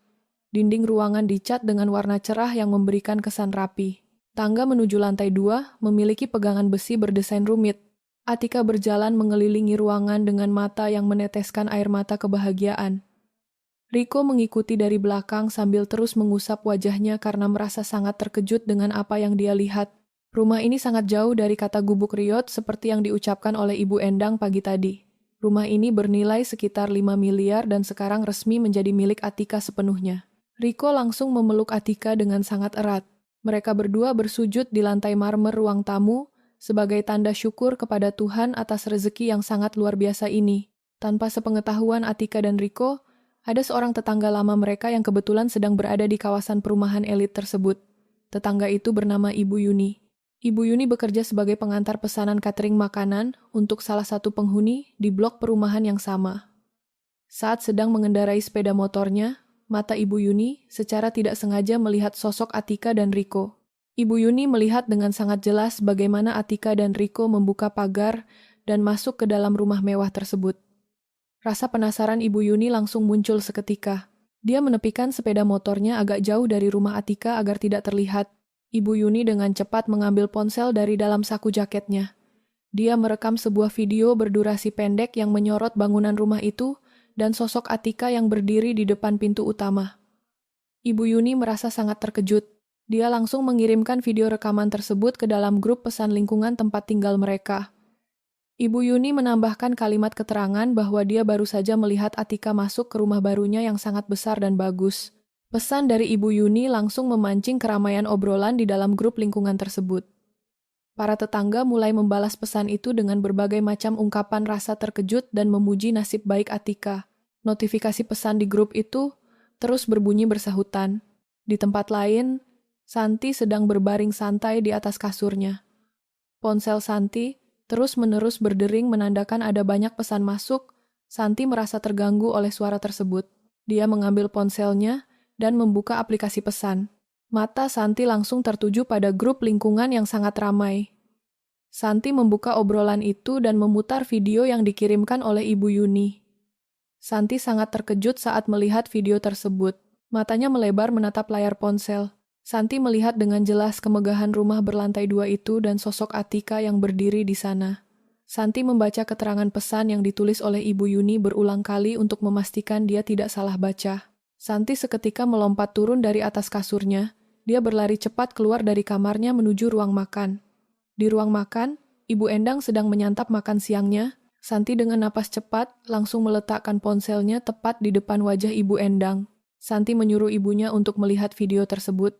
Dinding ruangan dicat dengan warna cerah yang memberikan kesan rapi. Tangga menuju lantai 2 memiliki pegangan besi berdesain rumit. Atika berjalan mengelilingi ruangan dengan mata yang meneteskan air mata kebahagiaan. Riko mengikuti dari belakang sambil terus mengusap wajahnya karena merasa sangat terkejut dengan apa yang dia lihat. Rumah ini sangat jauh dari kata gubuk riot seperti yang diucapkan oleh Ibu Endang pagi tadi. Rumah ini bernilai sekitar 5 miliar dan sekarang resmi menjadi milik Atika sepenuhnya. Riko langsung memeluk Atika dengan sangat erat. Mereka berdua bersujud di lantai marmer ruang tamu sebagai tanda syukur kepada Tuhan atas rezeki yang sangat luar biasa ini. Tanpa sepengetahuan Atika dan Riko, ada seorang tetangga lama mereka yang kebetulan sedang berada di kawasan perumahan elit tersebut. Tetangga itu bernama Ibu Yuni. Ibu Yuni bekerja sebagai pengantar pesanan catering makanan untuk salah satu penghuni di blok perumahan yang sama. Saat sedang mengendarai sepeda motornya, mata Ibu Yuni secara tidak sengaja melihat sosok Atika dan Riko. Ibu Yuni melihat dengan sangat jelas bagaimana Atika dan Riko membuka pagar dan masuk ke dalam rumah mewah tersebut. Rasa penasaran Ibu Yuni langsung muncul seketika. Dia menepikan sepeda motornya agak jauh dari rumah Atika agar tidak terlihat. Ibu Yuni dengan cepat mengambil ponsel dari dalam saku jaketnya. Dia merekam sebuah video berdurasi pendek yang menyorot bangunan rumah itu dan sosok Atika yang berdiri di depan pintu utama. Ibu Yuni merasa sangat terkejut. Dia langsung mengirimkan video rekaman tersebut ke dalam grup pesan lingkungan tempat tinggal mereka. Ibu Yuni menambahkan kalimat keterangan bahwa dia baru saja melihat Atika masuk ke rumah barunya yang sangat besar dan bagus. Pesan dari Ibu Yuni langsung memancing keramaian obrolan di dalam grup lingkungan tersebut. Para tetangga mulai membalas pesan itu dengan berbagai macam ungkapan rasa terkejut dan memuji nasib baik Atika. Notifikasi pesan di grup itu terus berbunyi bersahutan. Di tempat lain, Santi sedang berbaring santai di atas kasurnya. Ponsel Santi terus-menerus berdering menandakan ada banyak pesan masuk. Santi merasa terganggu oleh suara tersebut. Dia mengambil ponselnya dan membuka aplikasi pesan. Mata Santi langsung tertuju pada grup lingkungan yang sangat ramai. Santi membuka obrolan itu dan memutar video yang dikirimkan oleh Ibu Yuni. Santi sangat terkejut saat melihat video tersebut. Matanya melebar menatap layar ponsel. Santi melihat dengan jelas kemegahan rumah berlantai 2 itu dan sosok Atika yang berdiri di sana. Santi membaca keterangan pesan yang ditulis oleh Ibu Yuni berulang kali untuk memastikan dia tidak salah baca. Santi seketika melompat turun dari atas kasurnya. Dia berlari cepat keluar dari kamarnya menuju ruang makan. Di ruang makan, Ibu Endang sedang menyantap makan siangnya. Santi dengan napas cepat langsung meletakkan ponselnya tepat di depan wajah Ibu Endang. Santi menyuruh ibunya untuk melihat video tersebut.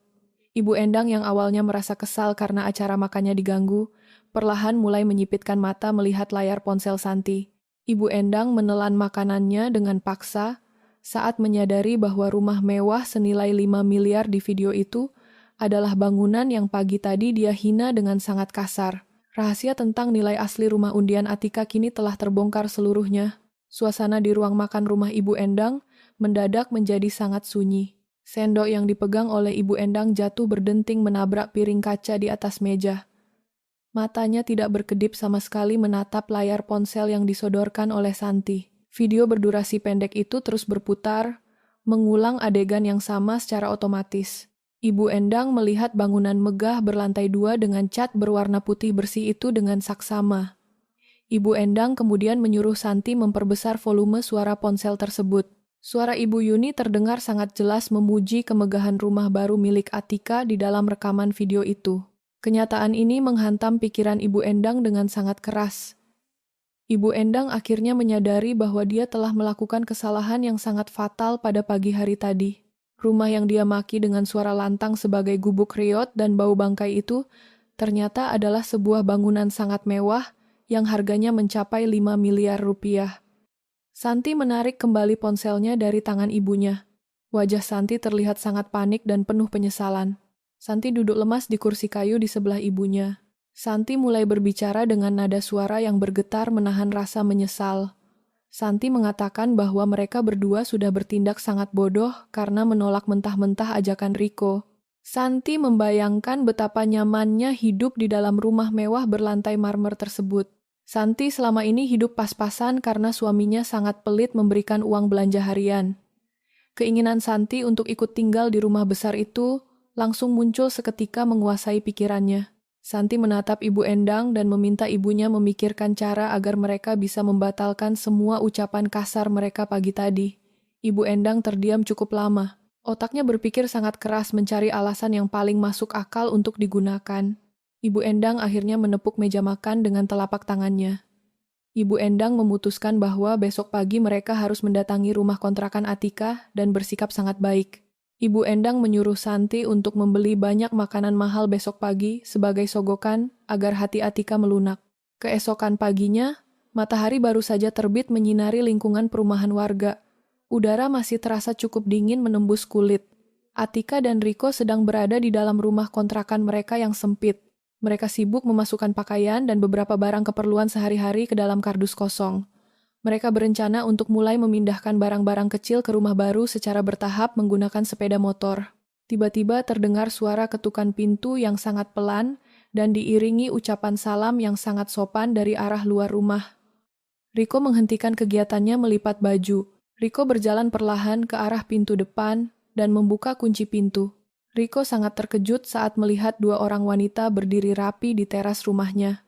Ibu Endang yang awalnya merasa kesal karena acara makannya diganggu, perlahan mulai menyipitkan mata melihat layar ponsel Santi. Ibu Endang menelan makanannya dengan paksa saat menyadari bahwa rumah mewah senilai 5 miliar di video itu adalah bangunan yang pagi tadi dia hina dengan sangat kasar. Rahasia tentang nilai asli rumah undian Atika kini telah terbongkar seluruhnya. Suasana di ruang makan rumah Ibu Endang mendadak menjadi sangat sunyi. Sendok yang dipegang oleh Ibu Endang jatuh berdenting menabrak piring kaca di atas meja. Matanya tidak berkedip sama sekali menatap layar ponsel yang disodorkan oleh Santi. Video berdurasi pendek itu terus berputar, mengulang adegan yang sama secara otomatis. Ibu Endang melihat bangunan megah berlantai 2 dengan cat berwarna putih bersih itu dengan saksama. Ibu Endang kemudian menyuruh Santi memperbesar volume suara ponsel tersebut. Suara Ibu Yuni terdengar sangat jelas memuji kemegahan rumah baru milik Atika di dalam rekaman video itu. Kenyataan ini menghantam pikiran Ibu Endang dengan sangat keras. Ibu Endang akhirnya menyadari bahwa dia telah melakukan kesalahan yang sangat fatal pada pagi hari tadi. Rumah yang dia maki dengan suara lantang sebagai gubuk riot dan bau bangkai itu ternyata adalah sebuah bangunan sangat mewah yang harganya mencapai 5 miliar rupiah. Santi menarik kembali ponselnya dari tangan ibunya. Wajah Santi terlihat sangat panik dan penuh penyesalan. Santi duduk lemas di kursi kayu di sebelah ibunya. Santi mulai berbicara dengan nada suara yang bergetar menahan rasa menyesal. Santi mengatakan bahwa mereka berdua sudah bertindak sangat bodoh karena menolak mentah-mentah ajakan Riko. Santi membayangkan betapa nyamannya hidup di dalam rumah mewah berlantai marmer tersebut. Santi selama ini hidup pas-pasan karena suaminya sangat pelit memberikan uang belanja harian. Keinginan Santi untuk ikut tinggal di rumah besar itu langsung muncul seketika menguasai pikirannya. Santi menatap Ibu Endang dan meminta ibunya memikirkan cara agar mereka bisa membatalkan semua ucapan kasar mereka pagi tadi. Ibu Endang terdiam cukup lama. Otaknya berpikir sangat keras mencari alasan yang paling masuk akal untuk digunakan. Ibu Endang akhirnya menepuk meja makan dengan telapak tangannya. Ibu Endang memutuskan bahwa besok pagi mereka harus mendatangi rumah kontrakan Atika dan bersikap sangat baik. Ibu Endang menyuruh Santi untuk membeli banyak makanan mahal besok pagi sebagai sogokan agar hati Atika melunak. Keesokan paginya, matahari baru saja terbit menyinari lingkungan perumahan warga. Udara masih terasa cukup dingin menembus kulit. Atika dan Riko sedang berada di dalam rumah kontrakan mereka yang sempit. Mereka sibuk memasukkan pakaian dan beberapa barang keperluan sehari-hari ke dalam kardus kosong. Mereka berencana untuk mulai memindahkan barang-barang kecil ke rumah baru secara bertahap menggunakan sepeda motor. Tiba-tiba terdengar suara ketukan pintu yang sangat pelan dan diiringi ucapan salam yang sangat sopan dari arah luar rumah. Riko menghentikan kegiatannya melipat baju. Riko berjalan perlahan ke arah pintu depan dan membuka kunci pintu. Riko sangat terkejut saat melihat dua orang wanita berdiri rapi di teras rumahnya.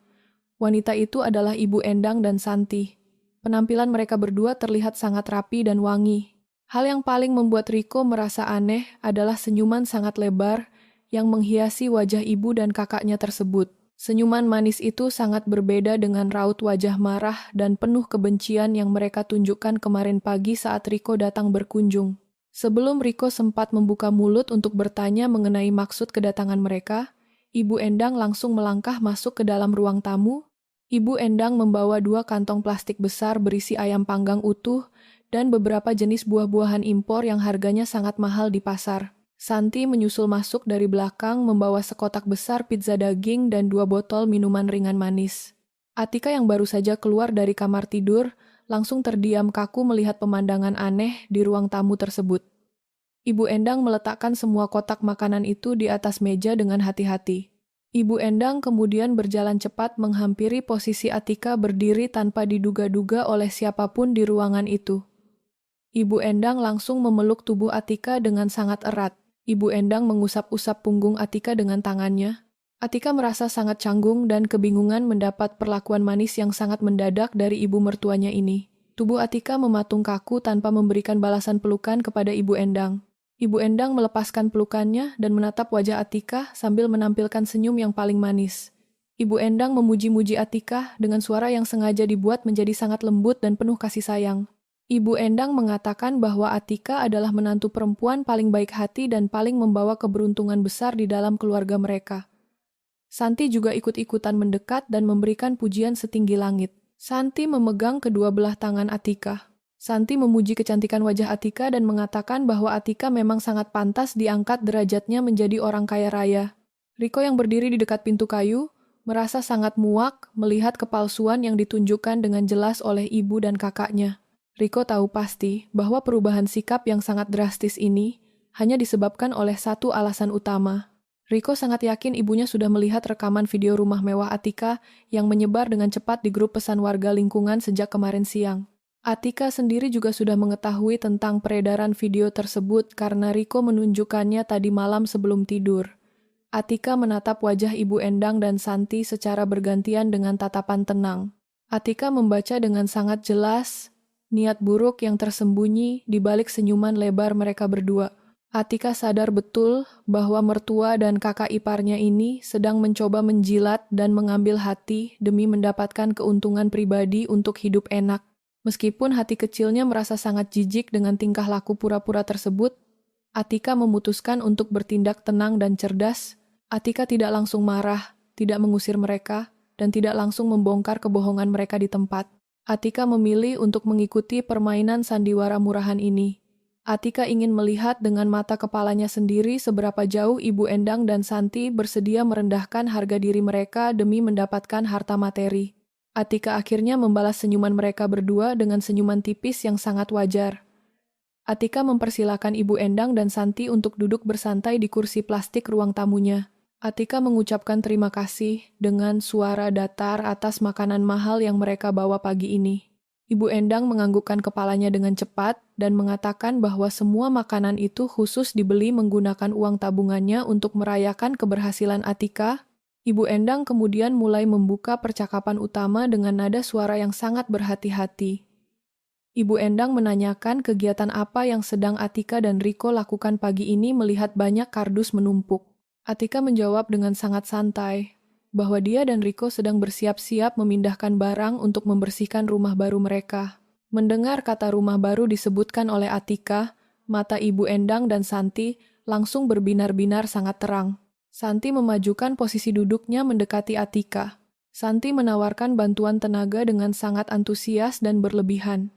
Wanita itu adalah Ibu Endang dan Santi. Penampilan mereka berdua terlihat sangat rapi dan wangi. Hal yang paling membuat Riko merasa aneh adalah senyuman sangat lebar yang menghiasi wajah ibu dan kakaknya tersebut. Senyuman manis itu sangat berbeda dengan raut wajah marah dan penuh kebencian yang mereka tunjukkan kemarin pagi saat Riko datang berkunjung. Sebelum Riko sempat membuka mulut untuk bertanya mengenai maksud kedatangan mereka, Ibu Endang langsung melangkah masuk ke dalam ruang tamu. Ibu Endang membawa 2 kantong plastik besar berisi ayam panggang utuh dan beberapa jenis buah-buahan impor yang harganya sangat mahal di pasar. Santi menyusul masuk dari belakang membawa sekotak besar pizza daging dan 2 botol minuman ringan manis. Atika yang baru saja keluar dari kamar tidur langsung terdiam kaku melihat pemandangan aneh di ruang tamu tersebut. Ibu Endang meletakkan semua kotak makanan itu di atas meja dengan hati-hati. Ibu Endang kemudian berjalan cepat menghampiri posisi Atika berdiri tanpa diduga-duga oleh siapapun di ruangan itu. Ibu Endang langsung memeluk tubuh Atika dengan sangat erat. Ibu Endang mengusap-usap punggung Atika dengan tangannya. Atika merasa sangat canggung dan kebingungan mendapat perlakuan manis yang sangat mendadak dari ibu mertuanya ini. Tubuh Atika mematung kaku tanpa memberikan balasan pelukan kepada Ibu Endang. Ibu Endang melepaskan pelukannya dan menatap wajah Atika sambil menampilkan senyum yang paling manis. Ibu Endang memuji-muji Atika dengan suara yang sengaja dibuat menjadi sangat lembut dan penuh kasih sayang. Ibu Endang mengatakan bahwa Atika adalah menantu perempuan paling baik hati dan paling membawa keberuntungan besar di dalam keluarga mereka. Santi juga ikut-ikutan mendekat dan memberikan pujian setinggi langit. Santi memegang kedua belah tangan Atika. Santi memuji kecantikan wajah Atika dan mengatakan bahwa Atika memang sangat pantas diangkat derajatnya menjadi orang kaya raya. Riko yang berdiri di dekat pintu kayu merasa sangat muak melihat kepalsuan yang ditunjukkan dengan jelas oleh ibu dan kakaknya. Riko tahu pasti bahwa perubahan sikap yang sangat drastis ini hanya disebabkan oleh satu alasan utama. Riko sangat yakin ibunya sudah melihat rekaman video rumah mewah Atika yang menyebar dengan cepat di grup pesan warga lingkungan sejak kemarin siang. Atika sendiri juga sudah mengetahui tentang peredaran video tersebut karena Riko menunjukkannya tadi malam sebelum tidur. Atika menatap wajah Ibu Endang dan Santi secara bergantian dengan tatapan tenang. Atika membaca dengan sangat jelas niat buruk yang tersembunyi di balik senyuman lebar mereka berdua. Atika sadar betul bahwa mertua dan kakak iparnya ini sedang mencoba menjilat dan mengambil hati demi mendapatkan keuntungan pribadi untuk hidup enak. Meskipun hati kecilnya merasa sangat jijik dengan tingkah laku pura-pura tersebut, Atika memutuskan untuk bertindak tenang dan cerdas. Atika tidak langsung marah, tidak mengusir mereka, dan tidak langsung membongkar kebohongan mereka di tempat. Atika memilih untuk mengikuti permainan sandiwara murahan ini. Atika ingin melihat dengan mata kepalanya sendiri seberapa jauh Ibu Endang dan Santi bersedia merendahkan harga diri mereka demi mendapatkan harta materi. Atika akhirnya membalas senyuman mereka berdua dengan senyuman tipis yang sangat wajar. Atika mempersilakan Ibu Endang dan Santi untuk duduk bersantai di kursi plastik ruang tamunya. Atika mengucapkan terima kasih dengan suara datar atas makanan mahal yang mereka bawa pagi ini. Ibu Endang menganggukkan kepalanya dengan cepat dan mengatakan bahwa semua makanan itu khusus dibeli menggunakan uang tabungannya untuk merayakan keberhasilan Atika. Ibu Endang kemudian mulai membuka percakapan utama dengan nada suara yang sangat berhati-hati. Ibu Endang menanyakan kegiatan apa yang sedang Atika dan Riko lakukan pagi ini melihat banyak kardus menumpuk. Atika menjawab dengan sangat santai bahwa dia dan Riko sedang bersiap-siap memindahkan barang untuk membersihkan rumah baru mereka. Mendengar kata rumah baru disebutkan oleh Atika, mata Ibu Endang dan Santi langsung berbinar-binar sangat terang. Santi memajukan posisi duduknya mendekati Atika. Santi menawarkan bantuan tenaga dengan sangat antusias dan berlebihan.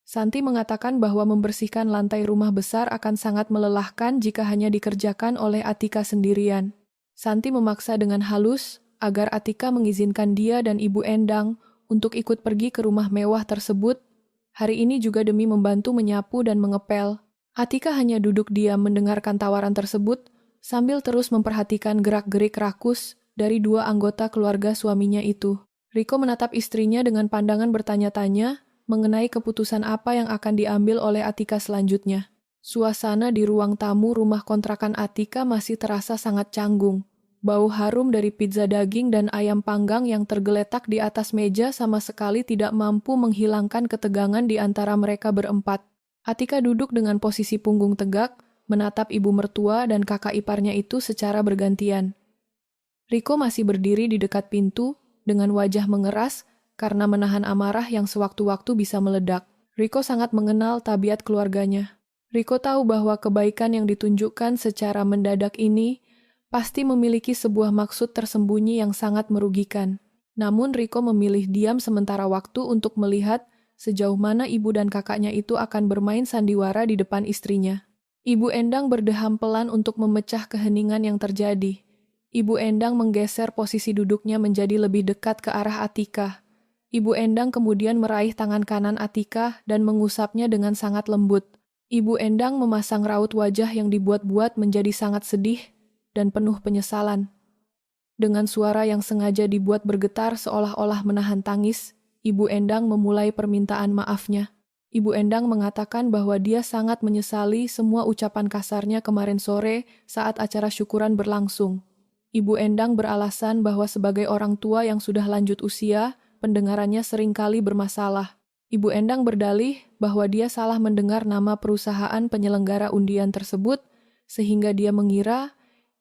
Santi mengatakan bahwa membersihkan lantai rumah besar akan sangat melelahkan jika hanya dikerjakan oleh Atika sendirian. Santi memaksa dengan halus agar Atika mengizinkan dia dan Ibu Endang untuk ikut pergi ke rumah mewah tersebut, hari ini juga demi membantu menyapu dan mengepel. Atika hanya duduk diam mendengarkan tawaran tersebut, sambil terus memperhatikan gerak-gerik rakus dari dua anggota keluarga suaminya itu. Riko menatap istrinya dengan pandangan bertanya-tanya mengenai keputusan apa yang akan diambil oleh Atika selanjutnya. Suasana di ruang tamu rumah kontrakan Atika masih terasa sangat canggung. Bau harum dari pizza daging dan ayam panggang yang tergeletak di atas meja sama sekali tidak mampu menghilangkan ketegangan di antara mereka berempat. Atika duduk dengan posisi punggung tegak, menatap ibu mertua dan kakak iparnya itu secara bergantian. Riko masih berdiri di dekat pintu, dengan wajah mengeras karena menahan amarah yang sewaktu-waktu bisa meledak. Riko sangat mengenal tabiat keluarganya. Riko tahu bahwa kebaikan yang ditunjukkan secara mendadak ini pasti memiliki sebuah maksud tersembunyi yang sangat merugikan. Namun Riko memilih diam sementara waktu untuk melihat sejauh mana ibu dan kakaknya itu akan bermain sandiwara di depan istrinya. Ibu Endang berdeham pelan untuk memecah keheningan yang terjadi. Ibu Endang menggeser posisi duduknya menjadi lebih dekat ke arah Atika. Ibu Endang kemudian meraih tangan kanan Atika dan mengusapnya dengan sangat lembut. Ibu Endang memasang raut wajah yang dibuat-buat menjadi sangat sedih dan penuh penyesalan. Dengan suara yang sengaja dibuat bergetar seolah-olah menahan tangis, Ibu Endang memulai permintaan maafnya. Ibu Endang mengatakan bahwa dia sangat menyesali semua ucapan kasarnya kemarin sore saat acara syukuran berlangsung. Ibu Endang beralasan bahwa sebagai orang tua yang sudah lanjut usia, pendengarannya seringkali bermasalah. Ibu Endang berdalih bahwa dia salah mendengar nama perusahaan penyelenggara undian tersebut, sehingga dia mengira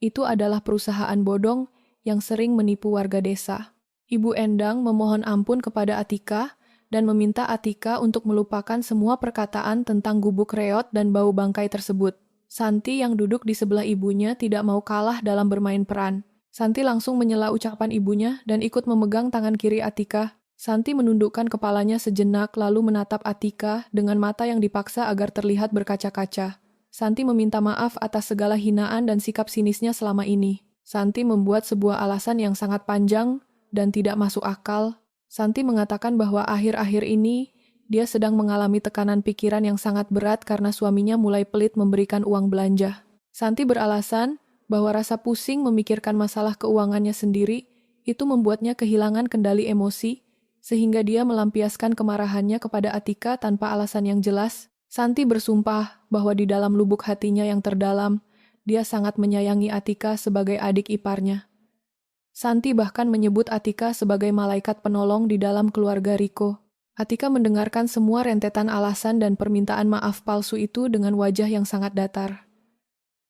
itu adalah perusahaan bodong yang sering menipu warga desa. Ibu Endang memohon ampun kepada Atika dan meminta Atika untuk melupakan semua perkataan tentang gubuk reot dan bau bangkai tersebut. Santi yang duduk di sebelah ibunya tidak mau kalah dalam bermain peran. Santi langsung menyela ucapan ibunya dan ikut memegang tangan kiri Atika. Santi menundukkan kepalanya sejenak lalu menatap Atika dengan mata yang dipaksa agar terlihat berkaca-kaca. Santi meminta maaf atas segala hinaan dan sikap sinisnya selama ini. Santi membuat sebuah alasan yang sangat panjang dan tidak masuk akal. Santi mengatakan bahwa akhir-akhir ini dia sedang mengalami tekanan pikiran yang sangat berat karena suaminya mulai pelit memberikan uang belanja. Santi beralasan bahwa rasa pusing memikirkan masalah keuangannya sendiri itu membuatnya kehilangan kendali emosi, sehingga dia melampiaskan kemarahannya kepada Atika tanpa alasan yang jelas. Santi bersumpah bahwa di dalam lubuk hatinya yang terdalam, dia sangat menyayangi Atika sebagai adik iparnya. Santi bahkan menyebut Atika sebagai malaikat penolong di dalam keluarga Riko. Atika mendengarkan semua rentetan alasan dan permintaan maaf palsu itu dengan wajah yang sangat datar.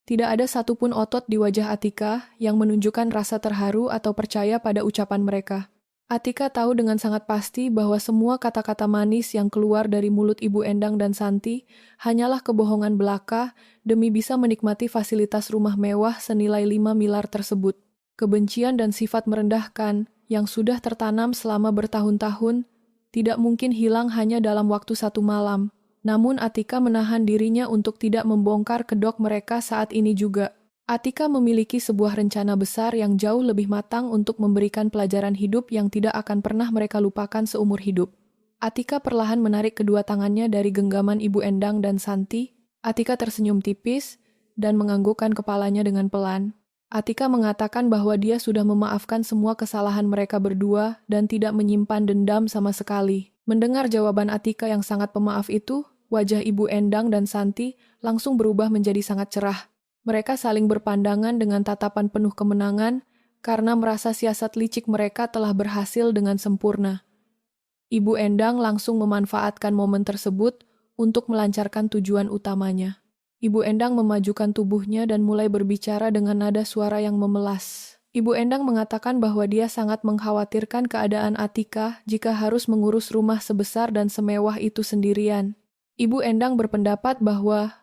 Tidak ada satupun otot di wajah Atika yang menunjukkan rasa terharu atau percaya pada ucapan mereka. Atika tahu dengan sangat pasti bahwa semua kata-kata manis yang keluar dari mulut Ibu Endang dan Santi hanyalah kebohongan belaka demi bisa menikmati fasilitas rumah mewah senilai 5 miliar tersebut. Kebencian dan sifat merendahkan yang sudah tertanam selama bertahun-tahun tidak mungkin hilang hanya dalam waktu satu malam. Namun Atika menahan dirinya untuk tidak membongkar kedok mereka saat ini juga. Atika memiliki sebuah rencana besar yang jauh lebih matang untuk memberikan pelajaran hidup yang tidak akan pernah mereka lupakan seumur hidup. Atika perlahan menarik kedua tangannya dari genggaman Ibu Endang dan Santi. Atika tersenyum tipis dan menganggukkan kepalanya dengan pelan. Atika mengatakan bahwa dia sudah memaafkan semua kesalahan mereka berdua dan tidak menyimpan dendam sama sekali. Mendengar jawaban Atika yang sangat pemaaf itu, wajah Ibu Endang dan Santi langsung berubah menjadi sangat cerah. Mereka saling berpandangan dengan tatapan penuh kemenangan karena merasa siasat licik mereka telah berhasil dengan sempurna. Ibu Endang langsung memanfaatkan momen tersebut untuk melancarkan tujuan utamanya. Ibu Endang memajukan tubuhnya dan mulai berbicara dengan nada suara yang memelas. Ibu Endang mengatakan bahwa dia sangat mengkhawatirkan keadaan Atika jika harus mengurus rumah sebesar dan semewah itu sendirian. Ibu Endang berpendapat bahwa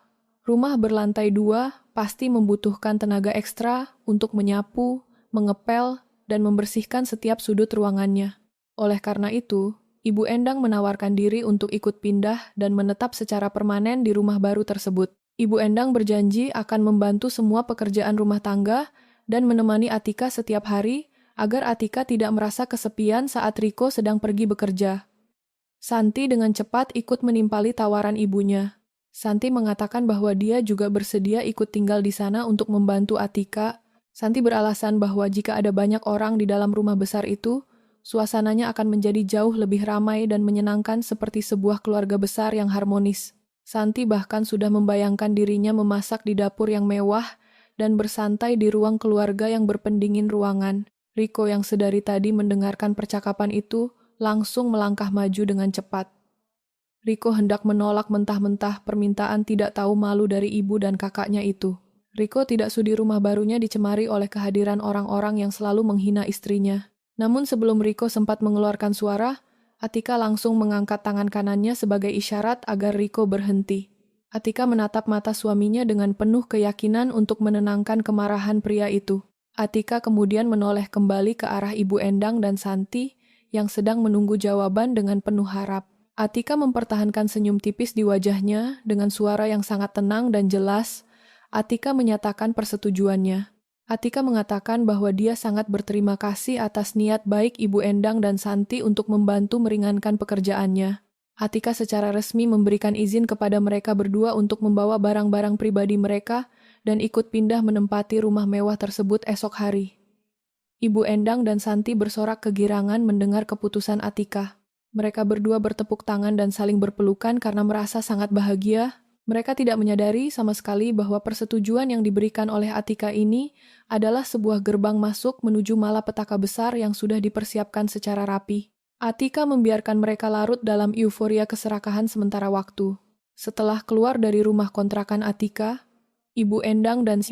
rumah berlantai 2 pasti membutuhkan tenaga ekstra untuk menyapu, mengepel, dan membersihkan setiap sudut ruangannya. Oleh karena itu, Ibu Endang menawarkan diri untuk ikut pindah dan menetap secara permanen di rumah baru tersebut. Ibu Endang berjanji akan membantu semua pekerjaan rumah tangga dan menemani Atika setiap hari agar Atika tidak merasa kesepian saat Riko sedang pergi bekerja. Santi dengan cepat ikut menimpali tawaran ibunya. Santi mengatakan bahwa dia juga bersedia ikut tinggal di sana untuk membantu Atika. Santi beralasan bahwa jika ada banyak orang di dalam rumah besar itu, suasananya akan menjadi jauh lebih ramai dan menyenangkan seperti sebuah keluarga besar yang harmonis. Santi bahkan sudah membayangkan dirinya memasak di dapur yang mewah dan bersantai di ruang keluarga yang berpendingin ruangan. Riko yang sedari tadi mendengarkan percakapan itu langsung melangkah maju dengan cepat. Riko hendak menolak mentah-mentah permintaan tidak tahu malu dari ibu dan kakaknya itu. Riko tidak sudi rumah barunya dicemari oleh kehadiran orang-orang yang selalu menghina istrinya. Namun sebelum Riko sempat mengeluarkan suara, Atika langsung mengangkat tangan kanannya sebagai isyarat agar Riko berhenti. Atika menatap mata suaminya dengan penuh keyakinan untuk menenangkan kemarahan pria itu. Atika kemudian menoleh kembali ke arah Ibu Endang dan Santi yang sedang menunggu jawaban dengan penuh harap. Atika mempertahankan senyum tipis di wajahnya dengan suara yang sangat tenang dan jelas. Atika menyatakan persetujuannya. Atika mengatakan bahwa dia sangat berterima kasih atas niat baik Ibu Endang dan Santi untuk membantu meringankan pekerjaannya. Atika secara resmi memberikan izin kepada mereka berdua untuk membawa barang-barang pribadi mereka dan ikut pindah menempati rumah mewah tersebut esok hari. Ibu Endang dan Santi bersorak kegirangan mendengar keputusan Atika. Mereka berdua bertepuk tangan dan saling berpelukan karena merasa sangat bahagia. Mereka tidak menyadari sama sekali bahwa persetujuan yang diberikan oleh Atika ini adalah sebuah gerbang masuk menuju malapetaka besar yang sudah dipersiapkan secara rapi. Atika membiarkan mereka larut dalam euforia keserakahan sementara waktu. Setelah keluar dari rumah kontrakan Atika, Ibu Endang dan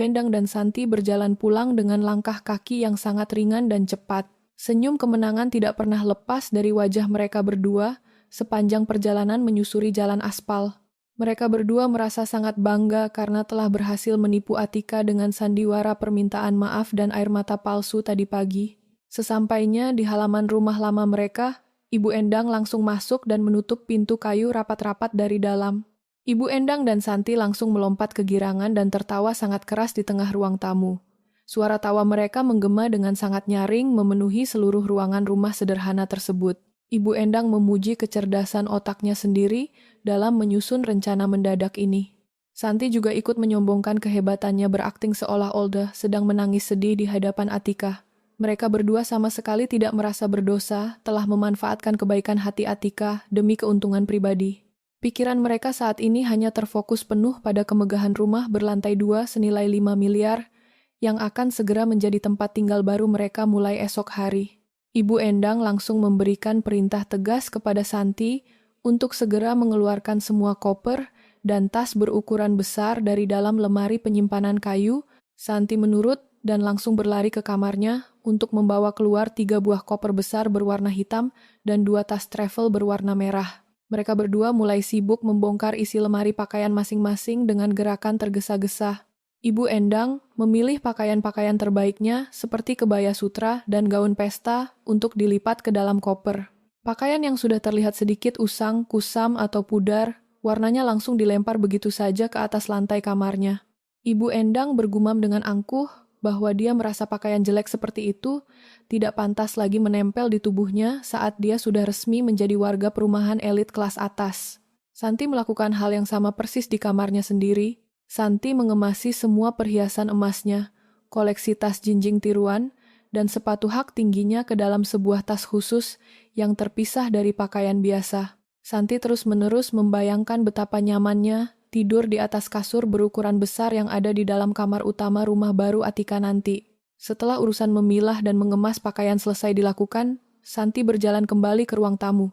Santi berjalan pulang dengan langkah kaki yang sangat ringan dan cepat. Senyum kemenangan tidak pernah lepas dari wajah mereka berdua sepanjang perjalanan menyusuri jalan aspal. Mereka berdua merasa sangat bangga karena telah berhasil menipu Atika dengan sandiwara permintaan maaf dan air mata palsu tadi pagi. Sesampainya di halaman rumah lama mereka, Ibu Endang langsung masuk dan menutup pintu kayu rapat-rapat dari dalam. Ibu Endang dan Santi langsung melompat kegirangan dan tertawa sangat keras di tengah ruang tamu. Suara tawa mereka menggema dengan sangat nyaring memenuhi seluruh ruangan rumah sederhana tersebut. Ibu Endang memuji kecerdasan otaknya sendiri dalam menyusun rencana mendadak ini. Santi juga ikut menyombongkan kehebatannya berakting seolah Olda sedang menangis sedih di hadapan Atika. Mereka berdua sama sekali tidak merasa berdosa telah memanfaatkan kebaikan hati Atika demi keuntungan pribadi. Pikiran mereka saat ini hanya terfokus penuh pada kemegahan rumah berlantai 2 senilai 5 miliar yang akan segera menjadi tempat tinggal baru mereka mulai esok hari. Ibu Endang langsung memberikan perintah tegas kepada Santi untuk segera mengeluarkan semua koper dan tas berukuran besar dari dalam lemari penyimpanan kayu. Santi menurut dan langsung berlari ke kamarnya untuk membawa keluar 3 buah koper besar berwarna hitam dan 2 tas travel berwarna merah. Mereka berdua mulai sibuk membongkar isi lemari pakaian masing-masing dengan gerakan tergesa-gesa. Ibu Endang memilih pakaian-pakaian terbaiknya seperti kebaya sutra dan gaun pesta untuk dilipat ke dalam koper. Pakaian yang sudah terlihat sedikit usang, kusam, atau pudar, warnanya langsung dilempar begitu saja ke atas lantai kamarnya. Ibu Endang bergumam dengan angkuh bahwa dia merasa pakaian jelek seperti itu tidak pantas lagi menempel di tubuhnya saat dia sudah resmi menjadi warga perumahan elit kelas atas. Santi melakukan hal yang sama persis di kamarnya sendiri. Santi mengemasi semua perhiasan emasnya, koleksi tas jinjing tiruan, dan sepatu hak tingginya ke dalam sebuah tas khusus yang terpisah dari pakaian biasa. Santi terus-menerus membayangkan betapa nyamannya tidur di atas kasur berukuran besar yang ada di dalam kamar utama rumah baru Atika nanti. Setelah urusan memilah dan mengemas pakaian selesai dilakukan, Santi berjalan kembali ke ruang tamu.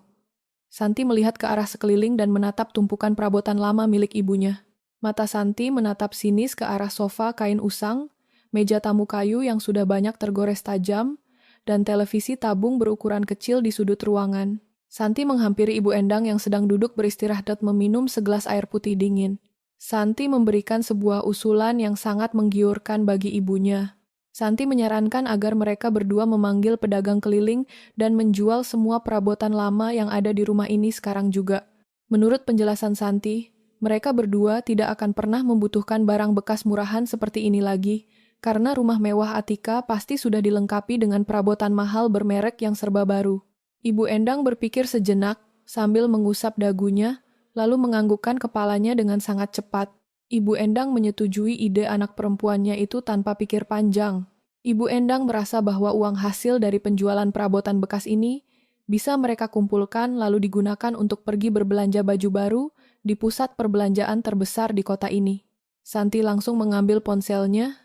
Santi melihat ke arah sekeliling dan menatap tumpukan perabotan lama milik ibunya. Mata Santi menatap sinis ke arah sofa kain usang, meja tamu kayu yang sudah banyak tergores tajam, dan televisi tabung berukuran kecil di sudut ruangan. Santi menghampiri Ibu Endang yang sedang duduk beristirahat meminum segelas air putih dingin. Santi memberikan sebuah usulan yang sangat menggiurkan bagi ibunya. Santi menyarankan agar mereka berdua memanggil pedagang keliling dan menjual semua perabotan lama yang ada di rumah ini sekarang juga. Menurut penjelasan Santi, mereka berdua tidak akan pernah membutuhkan barang bekas murahan seperti ini lagi, karena rumah mewah Atika pasti sudah dilengkapi dengan perabotan mahal bermerek yang serba baru. Ibu Endang berpikir sejenak sambil mengusap dagunya, lalu menganggukkan kepalanya dengan sangat cepat. Ibu Endang menyetujui ide anak perempuannya itu tanpa pikir panjang. Ibu Endang merasa bahwa uang hasil dari penjualan perabotan bekas ini bisa mereka kumpulkan lalu digunakan untuk pergi berbelanja baju baru di pusat perbelanjaan terbesar di kota ini. Santi langsung mengambil ponselnya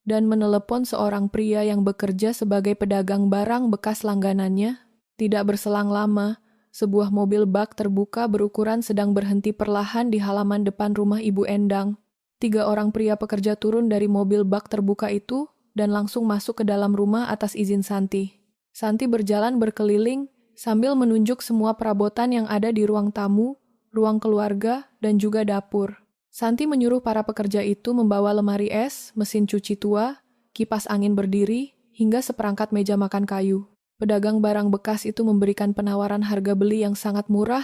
dan menelepon seorang pria yang bekerja sebagai pedagang barang bekas langganannya. Tidak berselang lama, sebuah mobil bak terbuka berukuran sedang berhenti perlahan di halaman depan rumah Ibu Endang. 3 orang pria pekerja turun dari mobil bak terbuka itu dan langsung masuk ke dalam rumah atas izin Santi. Santi berjalan berkeliling sambil menunjuk semua perabotan yang ada di ruang tamu, ruang keluarga, dan juga dapur. Santi menyuruh para pekerja itu membawa lemari es, mesin cuci tua, kipas angin berdiri, hingga seperangkat meja makan kayu. Pedagang barang bekas itu memberikan penawaran harga beli yang sangat murah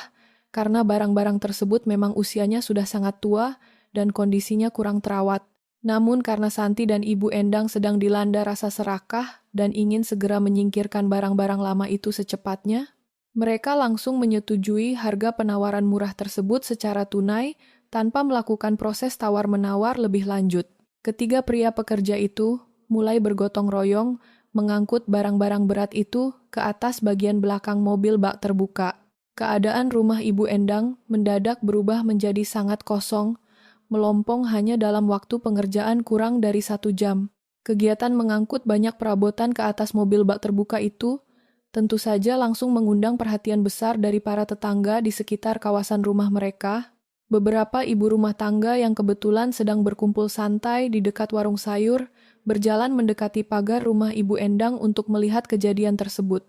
karena barang-barang tersebut memang usianya sudah sangat tua dan kondisinya kurang terawat. Namun karena Santi dan Ibu Endang sedang dilanda rasa serakah dan ingin segera menyingkirkan barang-barang lama itu secepatnya, mereka langsung menyetujui harga penawaran murah tersebut secara tunai tanpa melakukan proses tawar-menawar lebih lanjut. Ketiga pria pekerja itu mulai bergotong royong mengangkut barang-barang berat itu ke atas bagian belakang mobil bak terbuka. Keadaan rumah Ibu Endang mendadak berubah menjadi sangat kosong, melompong hanya dalam waktu pengerjaan kurang dari 1 jam. Kegiatan mengangkut banyak perabotan ke atas mobil bak terbuka itu tentu saja langsung mengundang perhatian besar dari para tetangga di sekitar kawasan rumah mereka. Beberapa ibu rumah tangga yang kebetulan sedang berkumpul santai di dekat warung sayur berjalan mendekati pagar rumah Ibu Endang untuk melihat kejadian tersebut.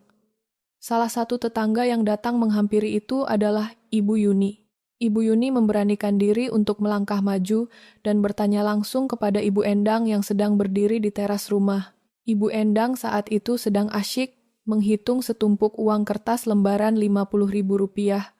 Salah satu tetangga yang datang menghampiri itu adalah Ibu Yuni. Ibu Yuni memberanikan diri untuk melangkah maju dan bertanya langsung kepada Ibu Endang yang sedang berdiri di teras rumah. Ibu Endang saat itu sedang asyik menghitung setumpuk uang kertas lembaran Rp50.000,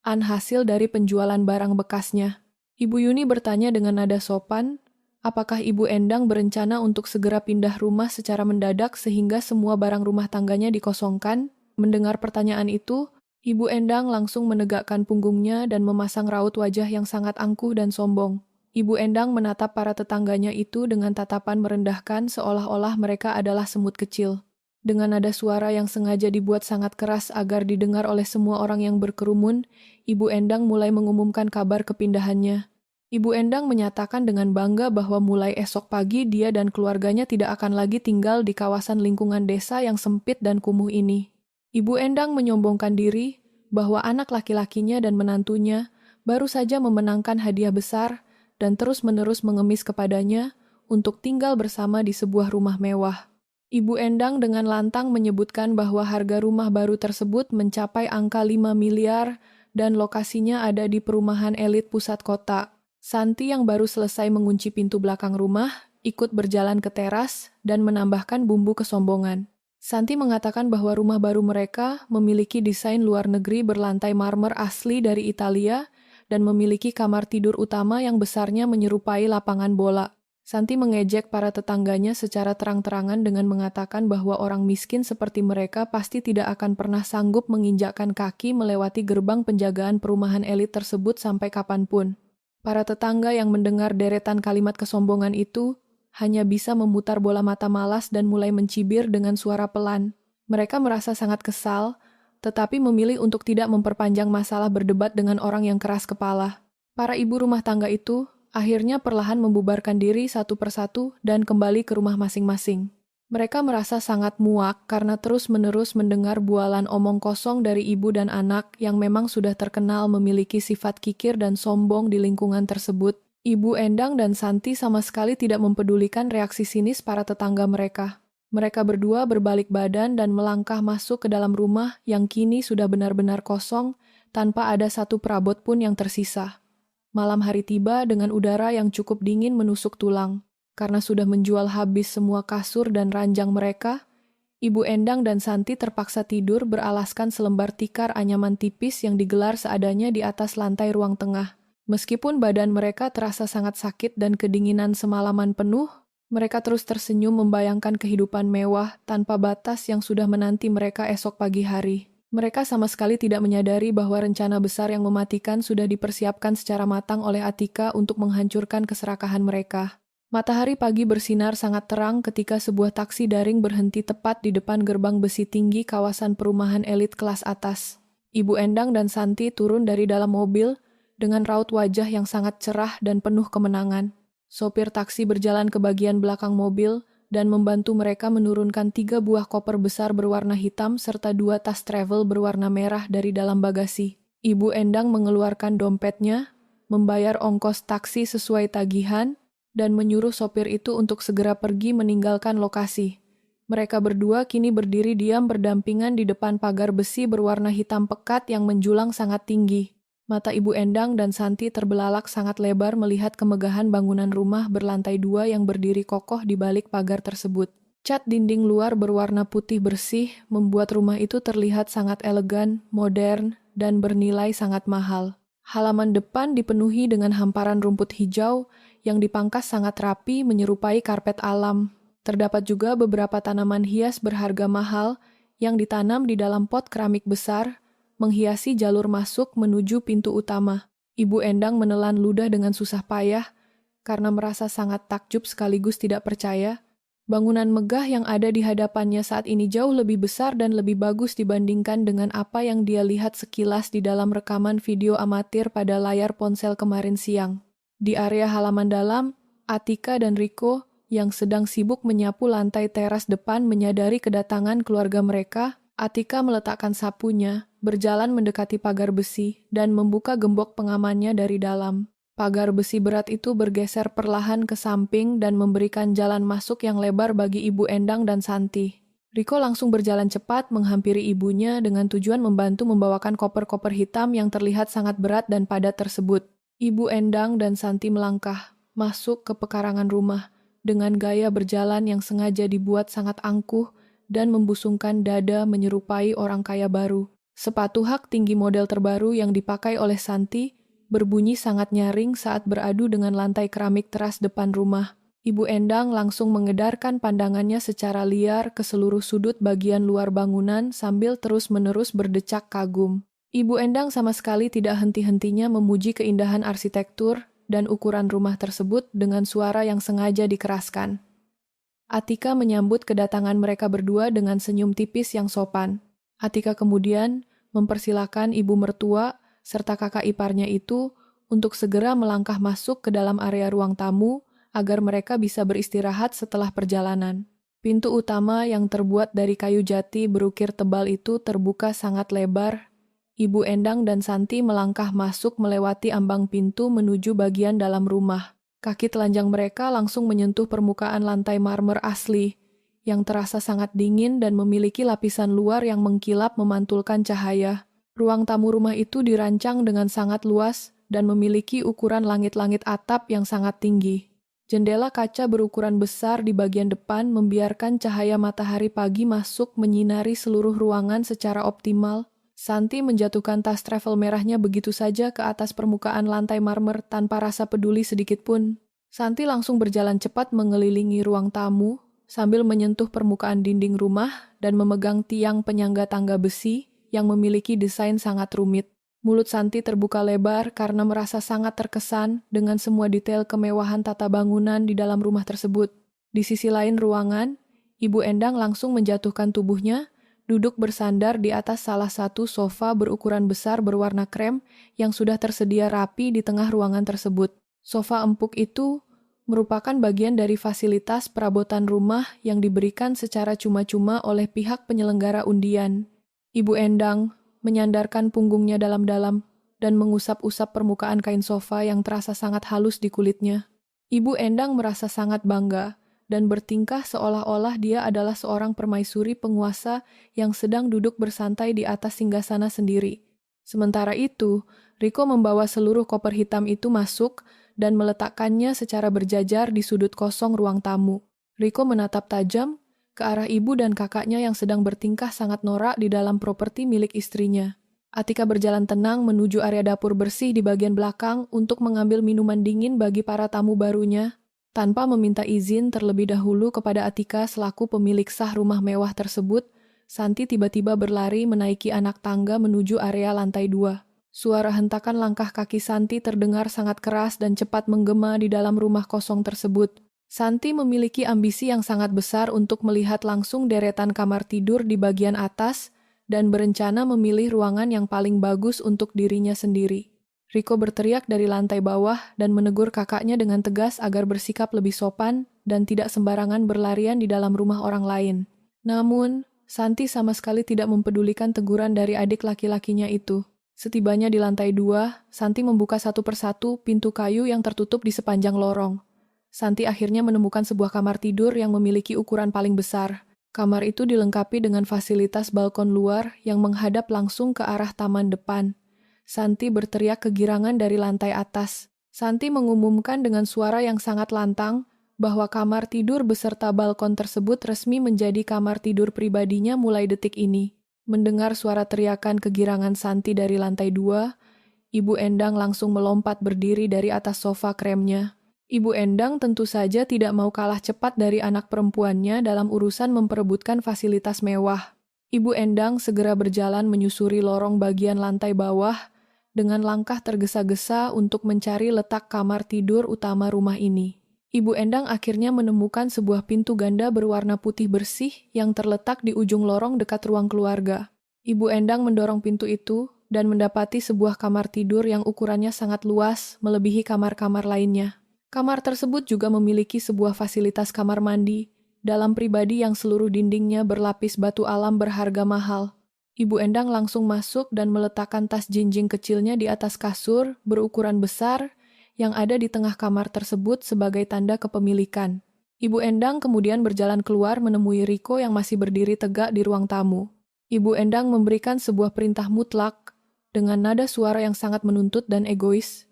hasil dari penjualan barang bekasnya. Ibu Yuni bertanya dengan nada sopan, apakah Ibu Endang berencana untuk segera pindah rumah secara mendadak sehingga semua barang rumah tangganya dikosongkan? Mendengar pertanyaan itu, Ibu Endang langsung menegakkan punggungnya dan memasang raut wajah yang sangat angkuh dan sombong. Ibu Endang menatap para tetangganya itu dengan tatapan merendahkan seolah-olah mereka adalah semut kecil. Dengan nada suara yang sengaja dibuat sangat keras agar didengar oleh semua orang yang berkerumun, Ibu Endang mulai mengumumkan kabar kepindahannya. Ibu Endang menyatakan dengan bangga bahwa mulai esok pagi dia dan keluarganya tidak akan lagi tinggal di kawasan lingkungan desa yang sempit dan kumuh ini. Ibu Endang menyombongkan diri bahwa anak laki-lakinya dan menantunya baru saja memenangkan hadiah besar dan terus-menerus mengemis kepadanya untuk tinggal bersama di sebuah rumah mewah. Ibu Endang dengan lantang menyebutkan bahwa harga rumah baru tersebut mencapai angka 5 miliar dan lokasinya ada di perumahan elit pusat kota. Santi yang baru selesai mengunci pintu belakang rumah, ikut berjalan ke teras dan menambahkan bumbu kesombongan. Santi mengatakan bahwa rumah baru mereka memiliki desain luar negeri berlantai marmer asli dari Italia dan memiliki kamar tidur utama yang besarnya menyerupai lapangan bola. Santi mengejek para tetangganya secara terang-terangan dengan mengatakan bahwa orang miskin seperti mereka pasti tidak akan pernah sanggup menginjakkan kaki melewati gerbang penjagaan perumahan elit tersebut sampai kapanpun. Para tetangga yang mendengar deretan kalimat kesombongan itu hanya bisa memutar bola mata malas dan mulai mencibir dengan suara pelan. Mereka merasa sangat kesal tetapi memilih untuk tidak memperpanjang masalah berdebat dengan orang yang keras kepala. Para ibu rumah tangga itu akhirnya perlahan membubarkan diri satu persatu dan kembali ke rumah masing-masing. Mereka merasa sangat muak karena terus-menerus mendengar bualan omong kosong dari ibu dan anak yang memang sudah terkenal memiliki sifat kikir dan sombong di lingkungan tersebut. Ibu Endang dan Santi sama sekali tidak mempedulikan reaksi sinis para tetangga mereka. Mereka berdua berbalik badan dan melangkah masuk ke dalam rumah yang kini sudah benar-benar kosong tanpa ada satu perabot pun yang tersisa. Malam hari tiba dengan udara yang cukup dingin menusuk tulang. Karena sudah menjual habis semua kasur dan ranjang mereka, Ibu Endang dan Santi terpaksa tidur beralaskan selembar tikar anyaman tipis yang digelar seadanya di atas lantai ruang tengah. Meskipun badan mereka terasa sangat sakit dan kedinginan semalaman penuh, mereka terus tersenyum membayangkan kehidupan mewah tanpa batas yang sudah menanti mereka esok pagi hari. Mereka sama sekali tidak menyadari bahwa rencana besar yang mematikan sudah dipersiapkan secara matang oleh Atika untuk menghancurkan keserakahan mereka. Matahari pagi bersinar sangat terang ketika sebuah taksi daring berhenti tepat di depan gerbang besi tinggi kawasan perumahan elit kelas atas. Ibu Endang dan Santi turun dari dalam mobil dengan raut wajah yang sangat cerah dan penuh kemenangan. Sopir taksi berjalan ke bagian belakang mobil dan membantu mereka menurunkan 3 buah koper besar berwarna hitam serta 2 tas travel berwarna merah dari dalam bagasi. Ibu Endang mengeluarkan dompetnya, membayar ongkos taksi sesuai tagihan, dan menyuruh sopir itu untuk segera pergi meninggalkan lokasi. Mereka berdua kini berdiri diam berdampingan di depan pagar besi berwarna hitam pekat yang menjulang sangat tinggi. Mata Ibu Endang dan Santi terbelalak sangat lebar melihat kemegahan bangunan rumah berlantai 2 yang berdiri kokoh di balik pagar tersebut. Cat dinding luar berwarna putih bersih membuat rumah itu terlihat sangat elegan, modern, dan bernilai sangat mahal. Halaman depan dipenuhi dengan hamparan rumput hijau yang dipangkas sangat rapi menyerupai karpet alam. Terdapat juga beberapa tanaman hias berharga mahal yang ditanam di dalam pot keramik besar, menghiasi jalur masuk menuju pintu utama. Ibu Endang menelan ludah dengan susah payah karena merasa sangat takjub sekaligus tidak percaya. Bangunan megah yang ada di hadapannya saat ini jauh lebih besar dan lebih bagus dibandingkan dengan apa yang dia lihat sekilas di dalam rekaman video amatir pada layar ponsel kemarin siang. Di area halaman dalam, Atika dan Riko yang sedang sibuk menyapu lantai teras depan menyadari kedatangan keluarga mereka. Atika meletakkan sapunya, berjalan mendekati pagar besi, dan membuka gembok pengamannya dari dalam. Pagar besi berat itu bergeser perlahan ke samping dan memberikan jalan masuk yang lebar bagi Ibu Endang dan Santi. Riko langsung berjalan cepat menghampiri ibunya dengan tujuan membantu membawakan koper-koper hitam yang terlihat sangat berat dan padat tersebut. Ibu Endang dan Santi melangkah masuk ke pekarangan rumah dengan gaya berjalan yang sengaja dibuat sangat angkuh dan membusungkan dada menyerupai orang kaya baru. Sepatu hak tinggi model terbaru yang dipakai oleh Santi berbunyi sangat nyaring saat beradu dengan lantai keramik teras depan rumah. Ibu Endang langsung mengedarkan pandangannya secara liar ke seluruh sudut bagian luar bangunan sambil terus-menerus berdecak kagum. Ibu Endang sama sekali tidak henti-hentinya memuji keindahan arsitektur dan ukuran rumah tersebut dengan suara yang sengaja dikeraskan. Atika menyambut kedatangan mereka berdua dengan senyum tipis yang sopan. Atika kemudian mempersilakan ibu mertua serta kakak iparnya itu untuk segera melangkah masuk ke dalam area ruang tamu agar mereka bisa beristirahat setelah perjalanan. Pintu utama yang terbuat dari kayu jati berukir tebal itu terbuka sangat lebar. Ibu Endang dan Santi melangkah masuk melewati ambang pintu menuju bagian dalam rumah. Kaki telanjang mereka langsung menyentuh permukaan lantai marmer asli, yang terasa sangat dingin dan memiliki lapisan luar yang mengkilap memantulkan cahaya. Ruang tamu rumah itu dirancang dengan sangat luas dan memiliki ukuran langit-langit atap yang sangat tinggi. Jendela kaca berukuran besar di bagian depan membiarkan cahaya matahari pagi masuk menyinari seluruh ruangan secara optimal. Santi menjatuhkan tas travel merahnya begitu saja ke atas permukaan lantai marmer tanpa rasa peduli sedikit pun. Santi langsung berjalan cepat mengelilingi ruang tamu sambil menyentuh permukaan dinding rumah dan memegang tiang penyangga tangga besi yang memiliki desain sangat rumit. Mulut Santi terbuka lebar karena merasa sangat terkesan dengan semua detail kemewahan tata bangunan di dalam rumah tersebut. Di sisi lain ruangan, Ibu Endang langsung menjatuhkan tubuhnya, duduk bersandar di atas salah satu sofa berukuran besar berwarna krem yang sudah tersedia rapi di tengah ruangan tersebut. Sofa empuk itu merupakan bagian dari fasilitas perabotan rumah yang diberikan secara cuma-cuma oleh pihak penyelenggara undian. Ibu Endang menyandarkan punggungnya dalam-dalam dan mengusap-usap permukaan kain sofa yang terasa sangat halus di kulitnya. Ibu Endang merasa sangat bangga dan bertingkah seolah-olah dia adalah seorang permaisuri penguasa yang sedang duduk bersantai di atas singgasana sendiri. Sementara itu, Riko membawa seluruh koper hitam itu masuk dan meletakkannya secara berjajar di sudut kosong ruang tamu. Riko menatap tajam ke arah ibu dan kakaknya yang sedang bertingkah sangat norak di dalam properti milik istrinya. Atika berjalan tenang menuju area dapur bersih di bagian belakang untuk mengambil minuman dingin bagi para tamu barunya, tanpa meminta izin terlebih dahulu kepada Atika selaku pemilik sah rumah mewah tersebut. Santi tiba-tiba berlari menaiki anak tangga menuju area lantai 2. Suara hentakan langkah kaki Santi terdengar sangat keras dan cepat menggema di dalam rumah kosong tersebut. Santi memiliki ambisi yang sangat besar untuk melihat langsung deretan kamar tidur di bagian atas dan berencana memilih ruangan yang paling bagus untuk dirinya sendiri. Riko berteriak dari lantai bawah dan menegur kakaknya dengan tegas agar bersikap lebih sopan dan tidak sembarangan berlarian di dalam rumah orang lain. Namun, Santi sama sekali tidak mempedulikan teguran dari adik laki-lakinya itu. Setibanya di lantai 2, Santi membuka satu persatu pintu kayu yang tertutup di sepanjang lorong. Santi akhirnya menemukan sebuah kamar tidur yang memiliki ukuran paling besar. Kamar itu dilengkapi dengan fasilitas balkon luar yang menghadap langsung ke arah taman depan. Santi berteriak kegirangan dari lantai atas. Santi mengumumkan dengan suara yang sangat lantang bahwa kamar tidur beserta balkon tersebut resmi menjadi kamar tidur pribadinya mulai detik ini. Mendengar suara teriakan kegirangan Santi dari lantai 2, Ibu Endang langsung melompat berdiri dari atas sofa kremnya. Ibu Endang tentu saja tidak mau kalah cepat dari anak perempuannya dalam urusan memperebutkan fasilitas mewah. Ibu Endang segera berjalan menyusuri lorong bagian lantai bawah dengan langkah tergesa-gesa untuk mencari letak kamar tidur utama rumah ini. Ibu Endang akhirnya menemukan sebuah pintu ganda berwarna putih bersih yang terletak di ujung lorong dekat ruang keluarga. Ibu Endang mendorong pintu itu dan mendapati sebuah kamar tidur yang ukurannya sangat luas melebihi kamar-kamar lainnya. Kamar tersebut juga memiliki sebuah fasilitas kamar mandi dalam pribadi yang seluruh dindingnya berlapis batu alam berharga mahal. Ibu Endang langsung masuk dan meletakkan tas jinjing kecilnya di atas kasur berukuran besar yang ada di tengah kamar tersebut sebagai tanda kepemilikan. Ibu Endang kemudian berjalan keluar menemui Riko yang masih berdiri tegak di ruang tamu. Ibu Endang memberikan sebuah perintah mutlak dengan nada suara yang sangat menuntut dan egois.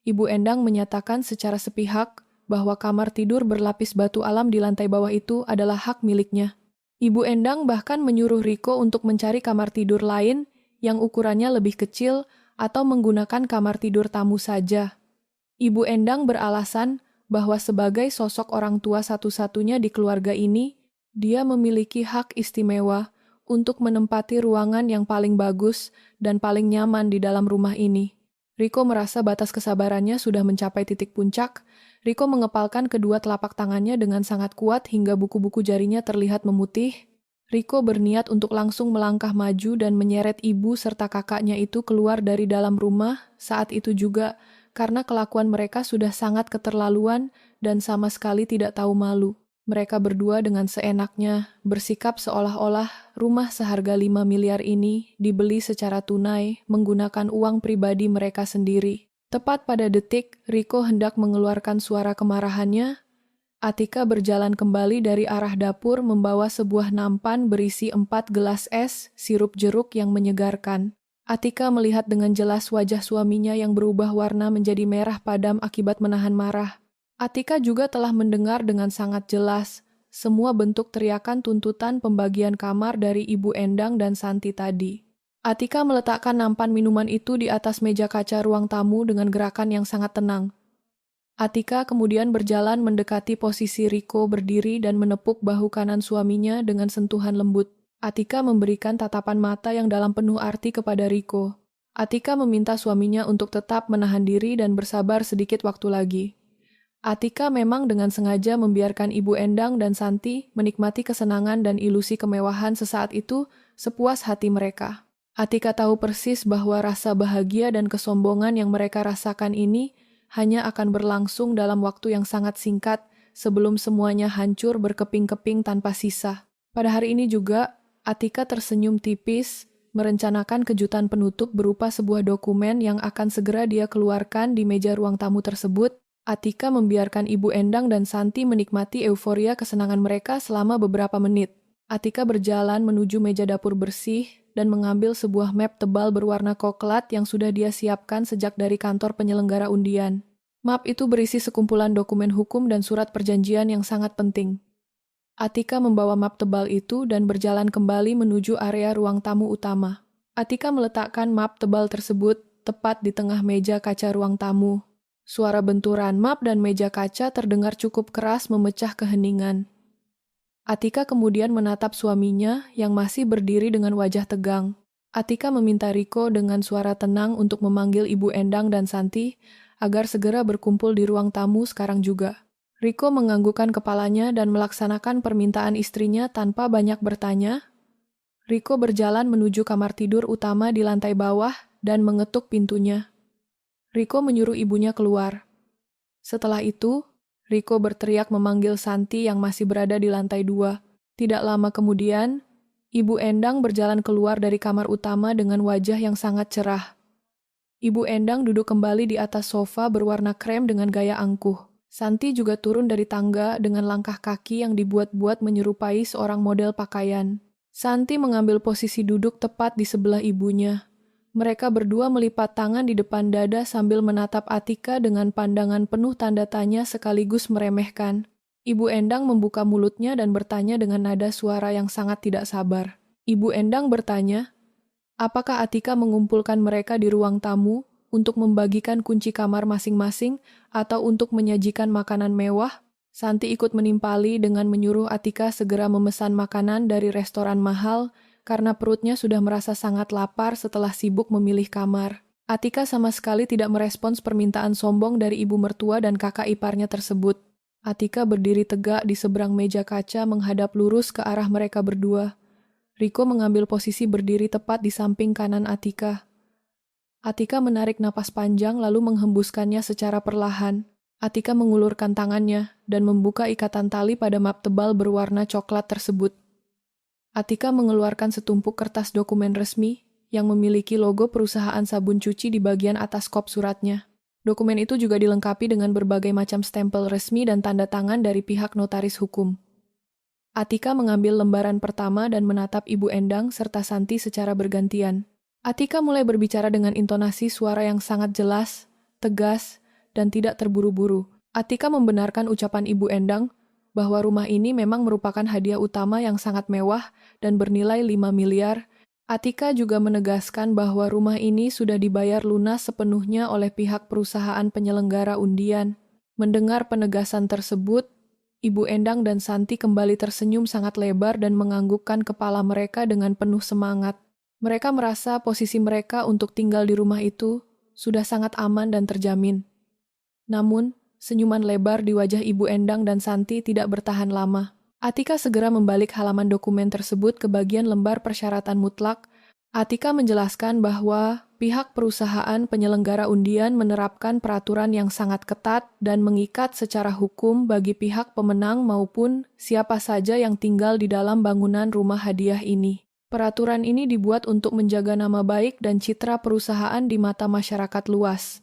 Ibu Endang menyatakan secara sepihak bahwa kamar tidur berlapis batu alam di lantai bawah itu adalah hak miliknya. Ibu Endang bahkan menyuruh Riko untuk mencari kamar tidur lain yang ukurannya lebih kecil atau menggunakan kamar tidur tamu saja. Ibu Endang beralasan bahwa sebagai sosok orang tua satu-satunya di keluarga ini, dia memiliki hak istimewa untuk menempati ruangan yang paling bagus dan paling nyaman di dalam rumah ini. Riko merasa batas kesabarannya sudah mencapai titik puncak. Riko mengepalkan kedua telapak tangannya dengan sangat kuat hingga buku-buku jarinya terlihat memutih. Riko berniat untuk langsung melangkah maju dan menyeret ibu serta kakaknya itu keluar dari dalam rumah saat itu juga, karena kelakuan mereka sudah sangat keterlaluan dan sama sekali tidak tahu malu. Mereka berdua dengan seenaknya bersikap seolah-olah rumah seharga 5 miliar ini dibeli secara tunai menggunakan uang pribadi mereka sendiri. Tepat pada detik Riko hendak mengeluarkan suara kemarahannya, Atika berjalan kembali dari arah dapur membawa sebuah nampan berisi 4 gelas es sirup jeruk yang menyegarkan. Atika melihat dengan jelas wajah suaminya yang berubah warna menjadi merah padam akibat menahan marah. Atika juga telah mendengar dengan sangat jelas semua bentuk teriakan tuntutan pembagian kamar dari Ibu Endang dan Santi tadi. Atika meletakkan nampan minuman itu di atas meja kaca ruang tamu dengan gerakan yang sangat tenang. Atika kemudian berjalan mendekati posisi Riko berdiri dan menepuk bahu kanan suaminya dengan sentuhan lembut. Atika memberikan tatapan mata yang dalam penuh arti kepada Riko. Atika meminta suaminya untuk tetap menahan diri dan bersabar sedikit waktu lagi. Atika memang dengan sengaja membiarkan Ibu Endang dan Santi menikmati kesenangan dan ilusi kemewahan sesaat itu sepuas hati mereka. Atika tahu persis bahwa rasa bahagia dan kesombongan yang mereka rasakan ini hanya akan berlangsung dalam waktu yang sangat singkat sebelum semuanya hancur berkeping-keping tanpa sisa. Pada hari ini juga, Atika tersenyum tipis, merencanakan kejutan penutup berupa sebuah dokumen yang akan segera dia keluarkan di meja ruang tamu tersebut. Atika membiarkan Ibu Endang dan Santi menikmati euforia kesenangan mereka selama beberapa menit. Atika berjalan menuju meja dapur bersih dan mengambil sebuah map tebal berwarna coklat yang sudah dia siapkan sejak dari kantor penyelenggara undian. Map itu berisi sekumpulan dokumen hukum dan surat perjanjian yang sangat penting. Atika membawa map tebal itu dan berjalan kembali menuju area ruang tamu utama. Atika meletakkan map tebal tersebut tepat di tengah meja kaca ruang tamu. Suara benturan map dan meja kaca terdengar cukup keras memecah keheningan. Atika kemudian menatap suaminya yang masih berdiri dengan wajah tegang. Atika meminta Riko dengan suara tenang untuk memanggil Ibu Endang dan Santi agar segera berkumpul di ruang tamu sekarang juga. Riko menganggukkan kepalanya dan melaksanakan permintaan istrinya tanpa banyak bertanya. Riko berjalan menuju kamar tidur utama di lantai bawah dan mengetuk pintunya. Riko menyuruh ibunya keluar. Setelah itu, Riko berteriak memanggil Santi yang masih berada di lantai 2. Tidak lama kemudian, Ibu Endang berjalan keluar dari kamar utama dengan wajah yang sangat cerah. Ibu Endang duduk kembali di atas sofa berwarna krem dengan gaya angkuh. Santi juga turun dari tangga dengan langkah kaki yang dibuat-buat menyerupai seorang model pakaian. Santi mengambil posisi duduk tepat di sebelah ibunya. Mereka berdua melipat tangan di depan dada sambil menatap Atika dengan pandangan penuh tanda tanya sekaligus meremehkan. Ibu Endang membuka mulutnya dan bertanya dengan nada suara yang sangat tidak sabar. Ibu Endang bertanya, apakah Atika mengumpulkan mereka di ruang tamu untuk membagikan kunci kamar masing-masing atau untuk menyajikan makanan mewah? Santi ikut menimpali dengan menyuruh Atika segera memesan makanan dari restoran mahal karena perutnya sudah merasa sangat lapar setelah sibuk memilih kamar. Atika sama sekali tidak merespons permintaan sombong dari ibu mertua dan kakak iparnya tersebut. Atika berdiri tegak di seberang meja kaca menghadap lurus ke arah mereka berdua. Riko mengambil posisi berdiri tepat di samping kanan Atika. Atika menarik napas panjang lalu menghembuskannya secara perlahan. Atika mengulurkan tangannya dan membuka ikatan tali pada map tebal berwarna coklat tersebut. Atika mengeluarkan setumpuk kertas dokumen resmi yang memiliki logo perusahaan sabun cuci di bagian atas kop suratnya. Dokumen itu juga dilengkapi dengan berbagai macam stempel resmi dan tanda tangan dari pihak notaris hukum. Atika mengambil lembaran pertama dan menatap Ibu Endang serta Santi secara bergantian. Atika mulai berbicara dengan intonasi suara yang sangat jelas, tegas, dan tidak terburu-buru. Atika membenarkan ucapan Ibu Endang bahwa rumah ini memang merupakan hadiah utama yang sangat mewah dan bernilai 5 miliar. Atika juga menegaskan bahwa rumah ini sudah dibayar lunas sepenuhnya oleh pihak perusahaan penyelenggara undian. Mendengar penegasan tersebut, Ibu Endang dan Santi kembali tersenyum sangat lebar dan menganggukkan kepala mereka dengan penuh semangat. Mereka merasa posisi mereka untuk tinggal di rumah itu sudah sangat aman dan terjamin. Namun, senyuman lebar di wajah Ibu Endang dan Santi tidak bertahan lama. Atika segera membalik halaman dokumen tersebut ke bagian lembar persyaratan mutlak. Atika menjelaskan bahwa pihak perusahaan penyelenggara undian menerapkan peraturan yang sangat ketat dan mengikat secara hukum bagi pihak pemenang maupun siapa saja yang tinggal di dalam bangunan rumah hadiah ini. Peraturan ini dibuat untuk menjaga nama baik dan citra perusahaan di mata masyarakat luas.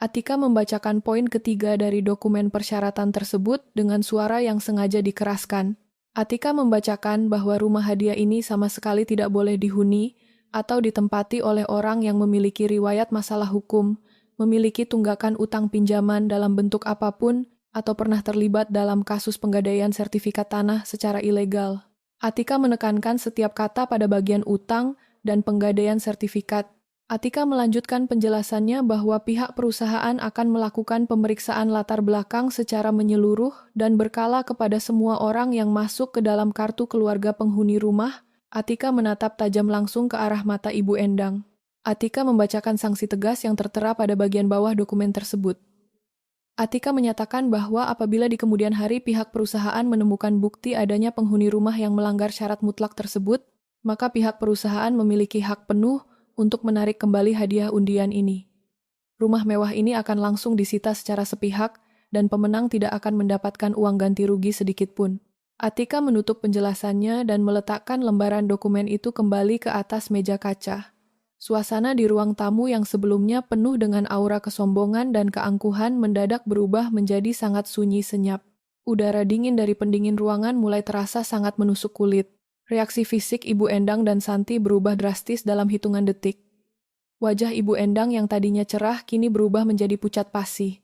Atika membacakan poin ketiga dari dokumen persyaratan tersebut dengan suara yang sengaja dikeraskan. Atika membacakan bahwa rumah hadiah ini sama sekali tidak boleh dihuni atau ditempati oleh orang yang memiliki riwayat masalah hukum, memiliki tunggakan utang pinjaman dalam bentuk apapun, atau pernah terlibat dalam kasus penggadaian sertifikat tanah secara ilegal. Atika menekankan setiap kata pada bagian utang dan penggadaian sertifikat. Atika melanjutkan penjelasannya bahwa pihak perusahaan akan melakukan pemeriksaan latar belakang secara menyeluruh dan berkala kepada semua orang yang masuk ke dalam kartu keluarga penghuni rumah. Atika menatap tajam langsung ke arah mata Ibu Endang. Atika membacakan sanksi tegas yang tertera pada bagian bawah dokumen tersebut. Atika menyatakan bahwa apabila di kemudian hari pihak perusahaan menemukan bukti adanya penghuni rumah yang melanggar syarat mutlak tersebut, maka pihak perusahaan memiliki hak penuh untuk menarik kembali hadiah undian ini. Rumah mewah ini akan langsung disita secara sepihak dan pemenang tidak akan mendapatkan uang ganti rugi sedikit pun. Atika menutup penjelasannya dan meletakkan lembaran dokumen itu kembali ke atas meja kaca. Suasana di ruang tamu yang sebelumnya penuh dengan aura kesombongan dan keangkuhan mendadak berubah menjadi sangat sunyi senyap. Udara dingin dari pendingin ruangan mulai terasa sangat menusuk kulit. Reaksi fisik Ibu Endang dan Santi berubah drastis dalam hitungan detik. Wajah Ibu Endang yang tadinya cerah kini berubah menjadi pucat pasi.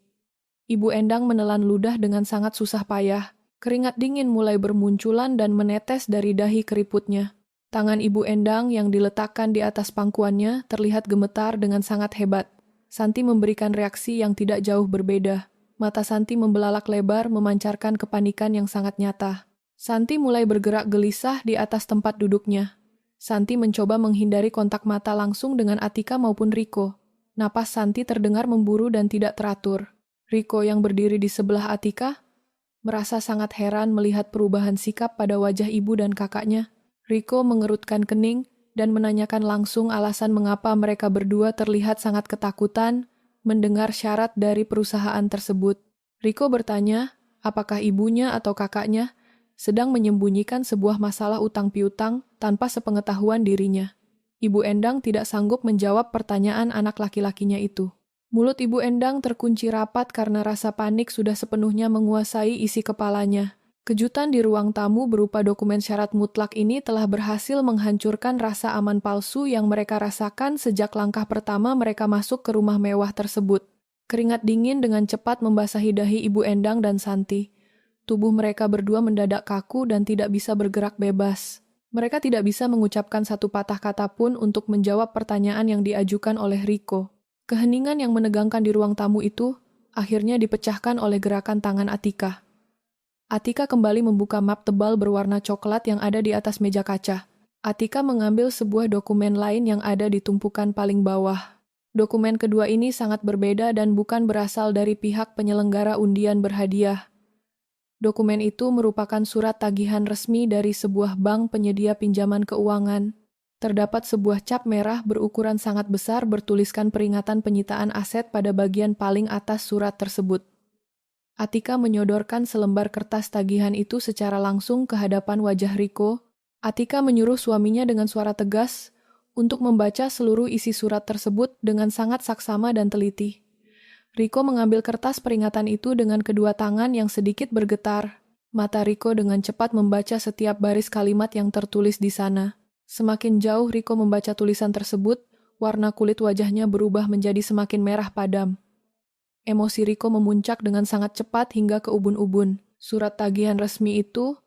Ibu Endang menelan ludah dengan sangat susah payah. Keringat dingin mulai bermunculan dan menetes dari dahi keriputnya. Tangan Ibu Endang yang diletakkan di atas pangkuannya terlihat gemetar dengan sangat hebat. Santi memberikan reaksi yang tidak jauh berbeda. Mata Santi membelalak lebar memancarkan kepanikan yang sangat nyata. Santi mulai bergerak gelisah di atas tempat duduknya. Santi mencoba menghindari kontak mata langsung dengan Atika maupun Riko. Napas Santi terdengar memburu dan tidak teratur. Riko yang berdiri di sebelah Atika merasa sangat heran melihat perubahan sikap pada wajah ibu dan kakaknya. Riko mengerutkan kening dan menanyakan langsung alasan mengapa mereka berdua terlihat sangat ketakutan mendengar syarat dari perusahaan tersebut. Riko bertanya, apakah ibunya atau kakaknya sedang menyembunyikan sebuah masalah utang piutang tanpa sepengetahuan dirinya. Ibu Endang tidak sanggup menjawab pertanyaan anak laki-lakinya itu. Mulut Ibu Endang terkunci rapat karena rasa panik sudah sepenuhnya menguasai isi kepalanya. Kejutan di ruang tamu berupa dokumen syarat mutlak ini telah berhasil menghancurkan rasa aman palsu yang mereka rasakan sejak langkah pertama mereka masuk ke rumah mewah tersebut. Keringat dingin dengan cepat membasahi dahi Ibu Endang dan Santi. Tubuh mereka berdua mendadak kaku dan tidak bisa bergerak bebas. Mereka tidak bisa mengucapkan satu patah kata pun untuk menjawab pertanyaan yang diajukan oleh Riko. Keheningan yang menegangkan di ruang tamu itu akhirnya dipecahkan oleh gerakan tangan Atika. Atika kembali membuka map tebal berwarna coklat yang ada di atas meja kaca. Atika mengambil sebuah dokumen lain yang ada di tumpukan paling bawah. Dokumen kedua ini sangat berbeda dan bukan berasal dari pihak penyelenggara undian berhadiah. Dokumen itu merupakan surat tagihan resmi dari sebuah bank penyedia pinjaman keuangan. Terdapat sebuah cap merah berukuran sangat besar bertuliskan peringatan penyitaan aset pada bagian paling atas surat tersebut. Atika menyodorkan selembar kertas tagihan itu secara langsung ke hadapan wajah Riko. Atika menyuruh suaminya dengan suara tegas untuk membaca seluruh isi surat tersebut dengan sangat saksama dan teliti. Riko mengambil kertas peringatan itu dengan kedua tangan yang sedikit bergetar. Mata Riko dengan cepat membaca setiap baris kalimat yang tertulis di sana. Semakin jauh Riko membaca tulisan tersebut, warna kulit wajahnya berubah menjadi semakin merah padam. Emosi Riko memuncak dengan sangat cepat hingga ke ubun-ubun. Surat tagihan resmi itu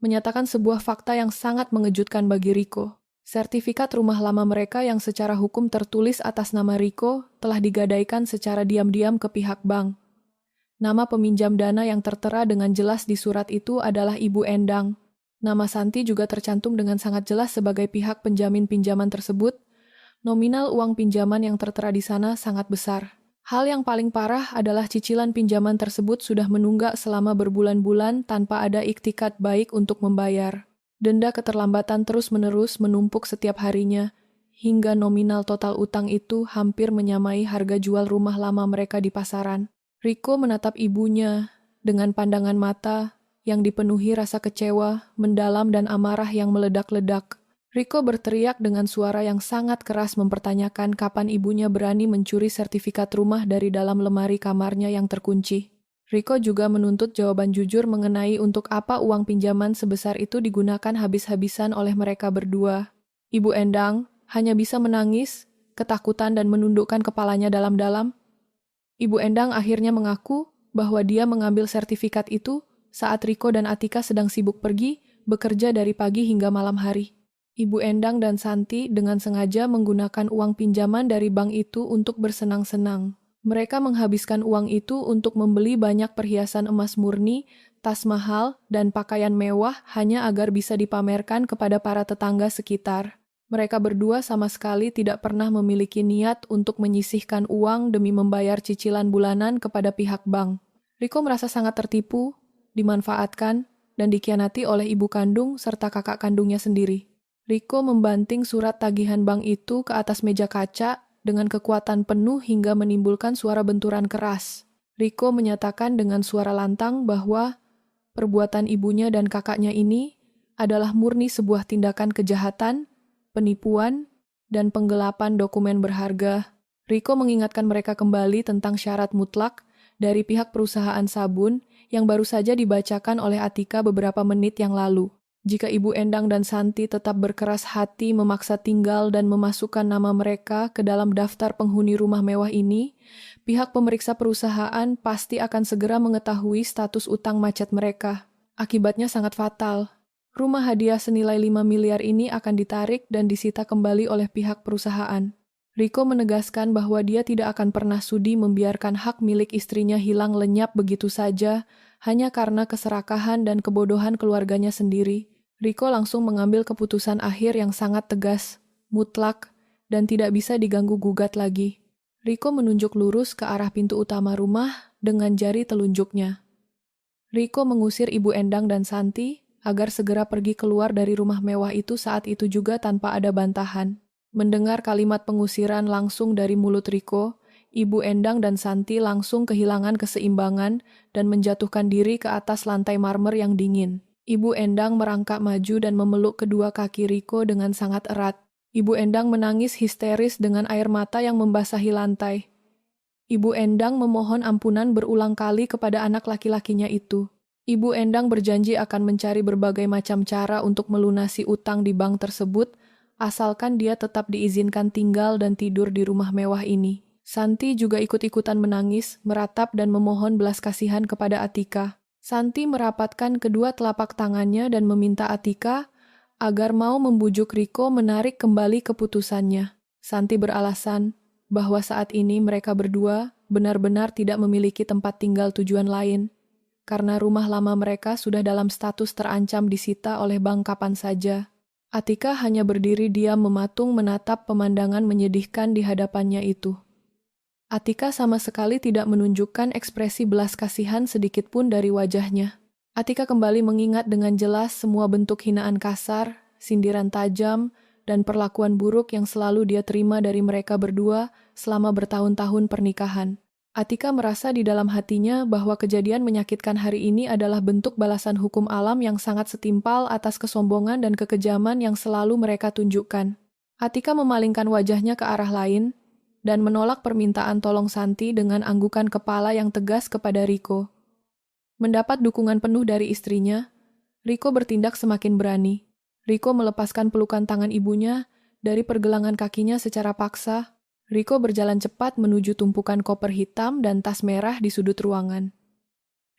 menyatakan sebuah fakta yang sangat mengejutkan bagi Riko. Sertifikat rumah lama mereka yang secara hukum tertulis atas nama Riko telah digadaikan secara diam-diam ke pihak bank. Nama peminjam dana yang tertera dengan jelas di surat itu adalah Ibu Endang. Nama Santi juga tercantum dengan sangat jelas sebagai pihak penjamin pinjaman tersebut. Nominal uang pinjaman yang tertera di sana sangat besar. Hal yang paling parah adalah cicilan pinjaman tersebut sudah menunggak selama berbulan-bulan tanpa ada iktikat baik untuk membayar. Denda keterlambatan terus-menerus menumpuk setiap harinya, hingga nominal total utang itu hampir menyamai harga jual rumah lama mereka di pasaran. Riko menatap ibunya dengan pandangan mata yang dipenuhi rasa kecewa, mendalam dan amarah yang meledak-ledak. Riko berteriak dengan suara yang sangat keras mempertanyakan kapan ibunya berani mencuri sertifikat rumah dari dalam lemari kamarnya yang terkunci. Riko juga menuntut jawaban jujur mengenai untuk apa uang pinjaman sebesar itu digunakan habis-habisan oleh mereka berdua. Ibu Endang hanya bisa menangis, ketakutan dan menundukkan kepalanya dalam-dalam. Ibu Endang akhirnya mengaku bahwa dia mengambil sertifikat itu saat Riko dan Atika sedang sibuk pergi, bekerja dari pagi hingga malam hari. Ibu Endang dan Santi dengan sengaja menggunakan uang pinjaman dari bank itu untuk bersenang-senang. Mereka menghabiskan uang itu untuk membeli banyak perhiasan emas murni, tas mahal, dan pakaian mewah hanya agar bisa dipamerkan kepada para tetangga sekitar. Mereka berdua sama sekali tidak pernah memiliki niat untuk menyisihkan uang demi membayar cicilan bulanan kepada pihak bank. Riko merasa sangat tertipu, dimanfaatkan, dan dikhianati oleh ibu kandung serta kakak kandungnya sendiri. Riko membanting surat tagihan bank itu ke atas meja kaca dengan kekuatan penuh hingga menimbulkan suara benturan keras. Riko menyatakan dengan suara lantang bahwa perbuatan ibunya dan kakaknya ini adalah murni sebuah tindakan kejahatan, penipuan, dan penggelapan dokumen berharga. Riko mengingatkan mereka kembali tentang syarat mutlak dari pihak perusahaan sabun yang baru saja dibacakan oleh Atika beberapa menit yang lalu. Jika Ibu Endang dan Santi tetap berkeras hati memaksa tinggal dan memasukkan nama mereka ke dalam daftar penghuni rumah mewah ini, pihak pemeriksa perusahaan pasti akan segera mengetahui status utang macet mereka. Akibatnya sangat fatal. Rumah hadiah senilai 5 miliar ini akan ditarik dan disita kembali oleh pihak perusahaan. Riko menegaskan bahwa dia tidak akan pernah sudi membiarkan hak milik istrinya hilang lenyap begitu saja hanya karena keserakahan dan kebodohan keluarganya sendiri. Riko langsung mengambil keputusan akhir yang sangat tegas, mutlak, dan tidak bisa diganggu-gugat lagi. Riko menunjuk lurus ke arah pintu utama rumah dengan jari telunjuknya. Riko mengusir Ibu Endang dan Santi agar segera pergi keluar dari rumah mewah itu saat itu juga tanpa ada bantahan. Mendengar kalimat pengusiran langsung dari mulut Riko, Ibu Endang dan Santi langsung kehilangan keseimbangan dan menjatuhkan diri ke atas lantai marmer yang dingin. Ibu Endang merangkak maju dan memeluk kedua kaki Riko dengan sangat erat. Ibu Endang menangis histeris dengan air mata yang membasahi lantai. Ibu Endang memohon ampunan berulang kali kepada anak laki-lakinya itu. Ibu Endang berjanji akan mencari berbagai macam cara untuk melunasi utang di bank tersebut, asalkan dia tetap diizinkan tinggal dan tidur di rumah mewah ini. Santi juga ikut-ikutan menangis, meratap dan memohon belas kasihan kepada Atika. Santi merapatkan kedua telapak tangannya dan meminta Atika agar mau membujuk Riko menarik kembali keputusannya. Santi beralasan bahwa saat ini mereka berdua benar-benar tidak memiliki tempat tinggal tujuan lain, karena rumah lama mereka sudah dalam status terancam disita oleh bank kapan saja. Atika hanya berdiri diam mematung menatap pemandangan menyedihkan di hadapannya itu. Atika sama sekali tidak menunjukkan ekspresi belas kasihan sedikitpun dari wajahnya. Atika kembali mengingat dengan jelas semua bentuk hinaan kasar, sindiran tajam, dan perlakuan buruk yang selalu dia terima dari mereka berdua selama bertahun-tahun pernikahan. Atika merasa di dalam hatinya bahwa kejadian menyakitkan hari ini adalah bentuk balasan hukum alam yang sangat setimpal atas kesombongan dan kekejaman yang selalu mereka tunjukkan. Atika memalingkan wajahnya ke arah lain dan menolak permintaan tolong Santi dengan anggukan kepala yang tegas kepada Riko. Mendapat dukungan penuh dari istrinya, Riko bertindak semakin berani. Riko melepaskan pelukan tangan ibunya dari pergelangan kakinya secara paksa. Riko berjalan cepat menuju tumpukan koper hitam dan tas merah di sudut ruangan.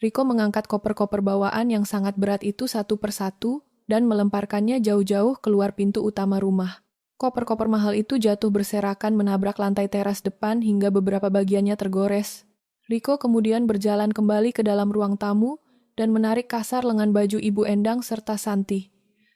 Riko mengangkat koper-koper bawaan yang sangat berat itu satu persatu dan melemparkannya jauh-jauh keluar pintu utama rumah. Koper-koper mahal itu jatuh berserakan menabrak lantai teras depan hingga beberapa bagiannya tergores. Riko kemudian berjalan kembali ke dalam ruang tamu dan menarik kasar lengan baju Ibu Endang serta Santi.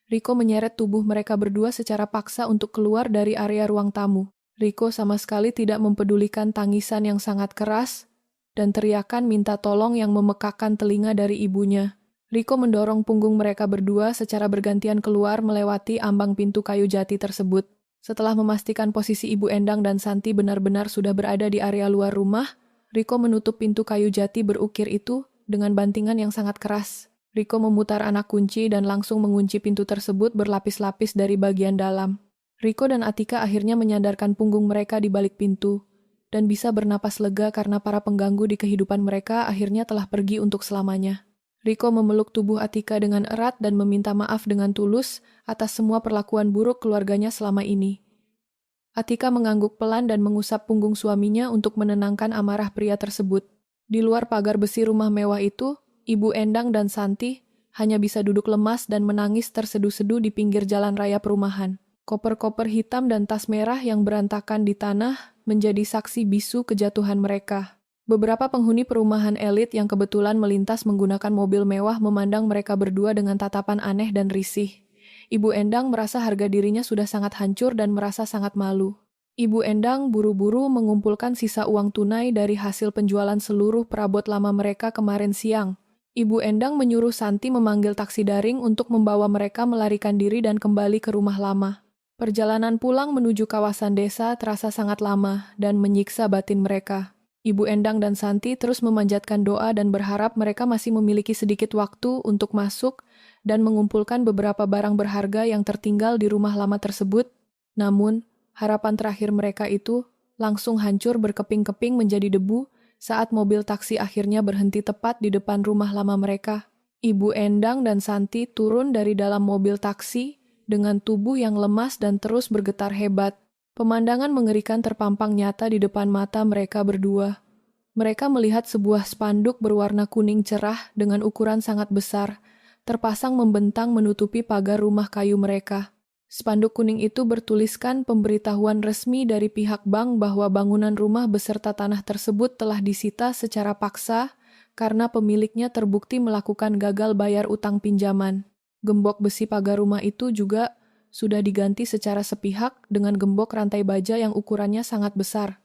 Riko menyeret tubuh mereka berdua secara paksa untuk keluar dari area ruang tamu. Riko sama sekali tidak mempedulikan tangisan yang sangat keras dan teriakan minta tolong yang memekakkan telinga dari ibunya. Riko mendorong punggung mereka berdua secara bergantian keluar melewati ambang pintu kayu jati tersebut. Setelah memastikan posisi Ibu Endang dan Santi benar-benar sudah berada di area luar rumah, Riko menutup pintu kayu jati berukir itu dengan bantingan yang sangat keras. Riko memutar anak kunci dan langsung mengunci pintu tersebut berlapis-lapis dari bagian dalam. Riko dan Atika akhirnya menyandarkan punggung mereka di balik pintu dan bisa bernapas lega karena para pengganggu di kehidupan mereka akhirnya telah pergi untuk selamanya. Riko memeluk tubuh Atika dengan erat dan meminta maaf dengan tulus atas semua perlakuan buruk keluarganya selama ini. Atika mengangguk pelan dan mengusap punggung suaminya untuk menenangkan amarah pria tersebut. Di luar pagar besi rumah mewah itu, Ibu Endang dan Santi hanya bisa duduk lemas dan menangis terseduh-seduh di pinggir jalan raya perumahan. Koper-koper hitam dan tas merah yang berantakan di tanah menjadi saksi bisu kejatuhan mereka. Beberapa penghuni perumahan elit yang kebetulan melintas menggunakan mobil mewah memandang mereka berdua dengan tatapan aneh dan risih. Ibu Endang merasa harga dirinya sudah sangat hancur dan merasa sangat malu. Ibu Endang buru-buru mengumpulkan sisa uang tunai dari hasil penjualan seluruh perabot lama mereka kemarin siang. Ibu Endang menyuruh Santi memanggil taksi daring untuk membawa mereka melarikan diri dan kembali ke rumah lama. Perjalanan pulang menuju kawasan desa terasa sangat lama dan menyiksa batin mereka. Ibu Endang dan Santi terus memanjatkan doa dan berharap mereka masih memiliki sedikit waktu untuk masuk dan mengumpulkan beberapa barang berharga yang tertinggal di rumah lama tersebut. Namun, harapan terakhir mereka itu langsung hancur berkeping-keping menjadi debu saat mobil taksi akhirnya berhenti tepat di depan rumah lama mereka. Ibu Endang dan Santi turun dari dalam mobil taksi dengan tubuh yang lemas dan terus bergetar hebat. Pemandangan mengerikan terpampang nyata di depan mata mereka berdua. Mereka melihat sebuah spanduk berwarna kuning cerah dengan ukuran sangat besar, terpasang membentang menutupi pagar rumah kayu mereka. Spanduk kuning itu bertuliskan pemberitahuan resmi dari pihak bank bahwa bangunan rumah beserta tanah tersebut telah disita secara paksa karena pemiliknya terbukti melakukan gagal bayar utang pinjaman. Gembok besi pagar rumah itu juga sudah diganti secara sepihak dengan gembok rantai baja yang ukurannya sangat besar.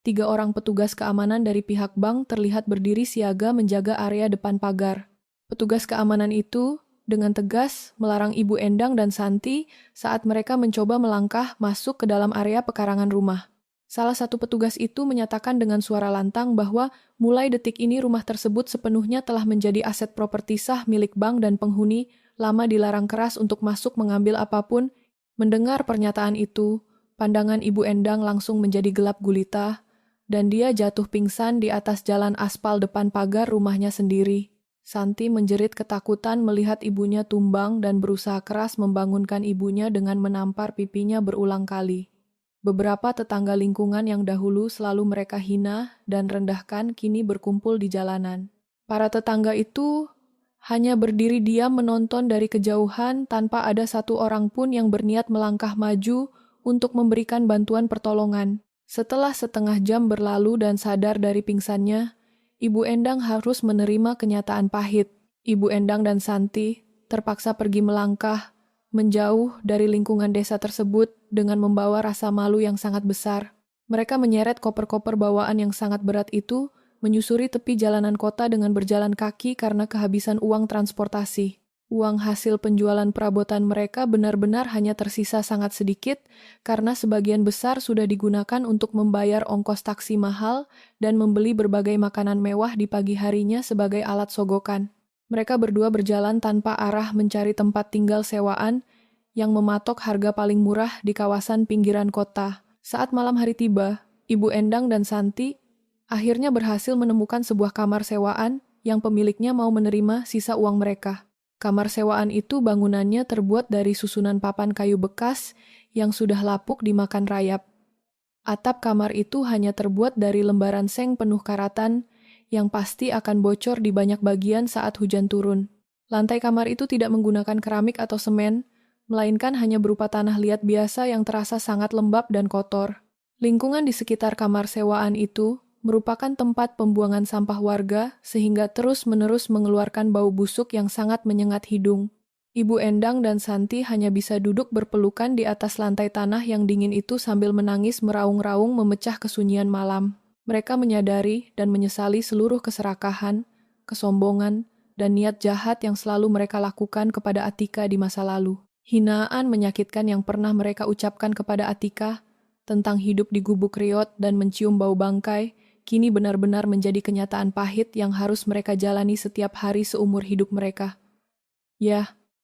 3 orang petugas keamanan dari pihak bank terlihat berdiri siaga menjaga area depan pagar. Petugas keamanan itu dengan tegas melarang Ibu Endang dan Santi saat mereka mencoba melangkah masuk ke dalam area pekarangan rumah. Salah satu petugas itu menyatakan dengan suara lantang bahwa mulai detik ini rumah tersebut sepenuhnya telah menjadi aset properti sah milik bank dan penghuni lama dilarang keras untuk masuk mengambil apapun. Mendengar pernyataan itu, pandangan Ibu Endang langsung menjadi gelap gulita, dan dia jatuh pingsan di atas jalan aspal depan pagar rumahnya sendiri. Santi menjerit ketakutan melihat ibunya tumbang dan berusaha keras membangunkan ibunya dengan menampar pipinya berulang kali. Beberapa tetangga lingkungan yang dahulu selalu mereka hina dan rendahkan kini berkumpul di jalanan. Para tetangga itu hanya berdiri diam menonton dari kejauhan tanpa ada satu orang pun yang berniat melangkah maju untuk memberikan bantuan pertolongan. Setelah setengah jam berlalu dan sadar dari pingsannya, Ibu Endang harus menerima kenyataan pahit. Ibu Endang dan Santi terpaksa pergi melangkah, menjauh dari lingkungan desa tersebut dengan membawa rasa malu yang sangat besar. Mereka menyeret koper-koper bawaan yang sangat berat itu, menyusuri tepi jalanan kota dengan berjalan kaki karena kehabisan uang transportasi. Uang hasil penjualan perabotan mereka benar-benar hanya tersisa sangat sedikit karena sebagian besar sudah digunakan untuk membayar ongkos taksi mahal dan membeli berbagai makanan mewah di pagi harinya sebagai alat sogokan. Mereka berdua berjalan tanpa arah mencari tempat tinggal sewaan yang mematok harga paling murah di kawasan pinggiran kota. Saat malam hari tiba, Ibu Endang dan Santi akhirnya berhasil menemukan sebuah kamar sewaan yang pemiliknya mau menerima sisa uang mereka. Kamar sewaan itu bangunannya terbuat dari susunan papan kayu bekas yang sudah lapuk dimakan rayap. Atap kamar itu hanya terbuat dari lembaran seng penuh karatan yang pasti akan bocor di banyak bagian saat hujan turun. Lantai kamar itu tidak menggunakan keramik atau semen, melainkan hanya berupa tanah liat biasa yang terasa sangat lembab dan kotor. Lingkungan di sekitar kamar sewaan itu merupakan tempat pembuangan sampah warga sehingga terus-menerus mengeluarkan bau busuk yang sangat menyengat hidung. Ibu Endang dan Santi hanya bisa duduk berpelukan di atas lantai tanah yang dingin itu sambil menangis meraung-raung memecah kesunyian malam. Mereka menyadari dan menyesali seluruh keserakahan, kesombongan, dan niat jahat yang selalu mereka lakukan kepada Atika di masa lalu. Hinaan menyakitkan yang pernah mereka ucapkan kepada Atika tentang hidup di gubuk riot dan mencium bau bangkai, kini benar-benar menjadi kenyataan pahit yang harus mereka jalani setiap hari seumur hidup mereka. Ya,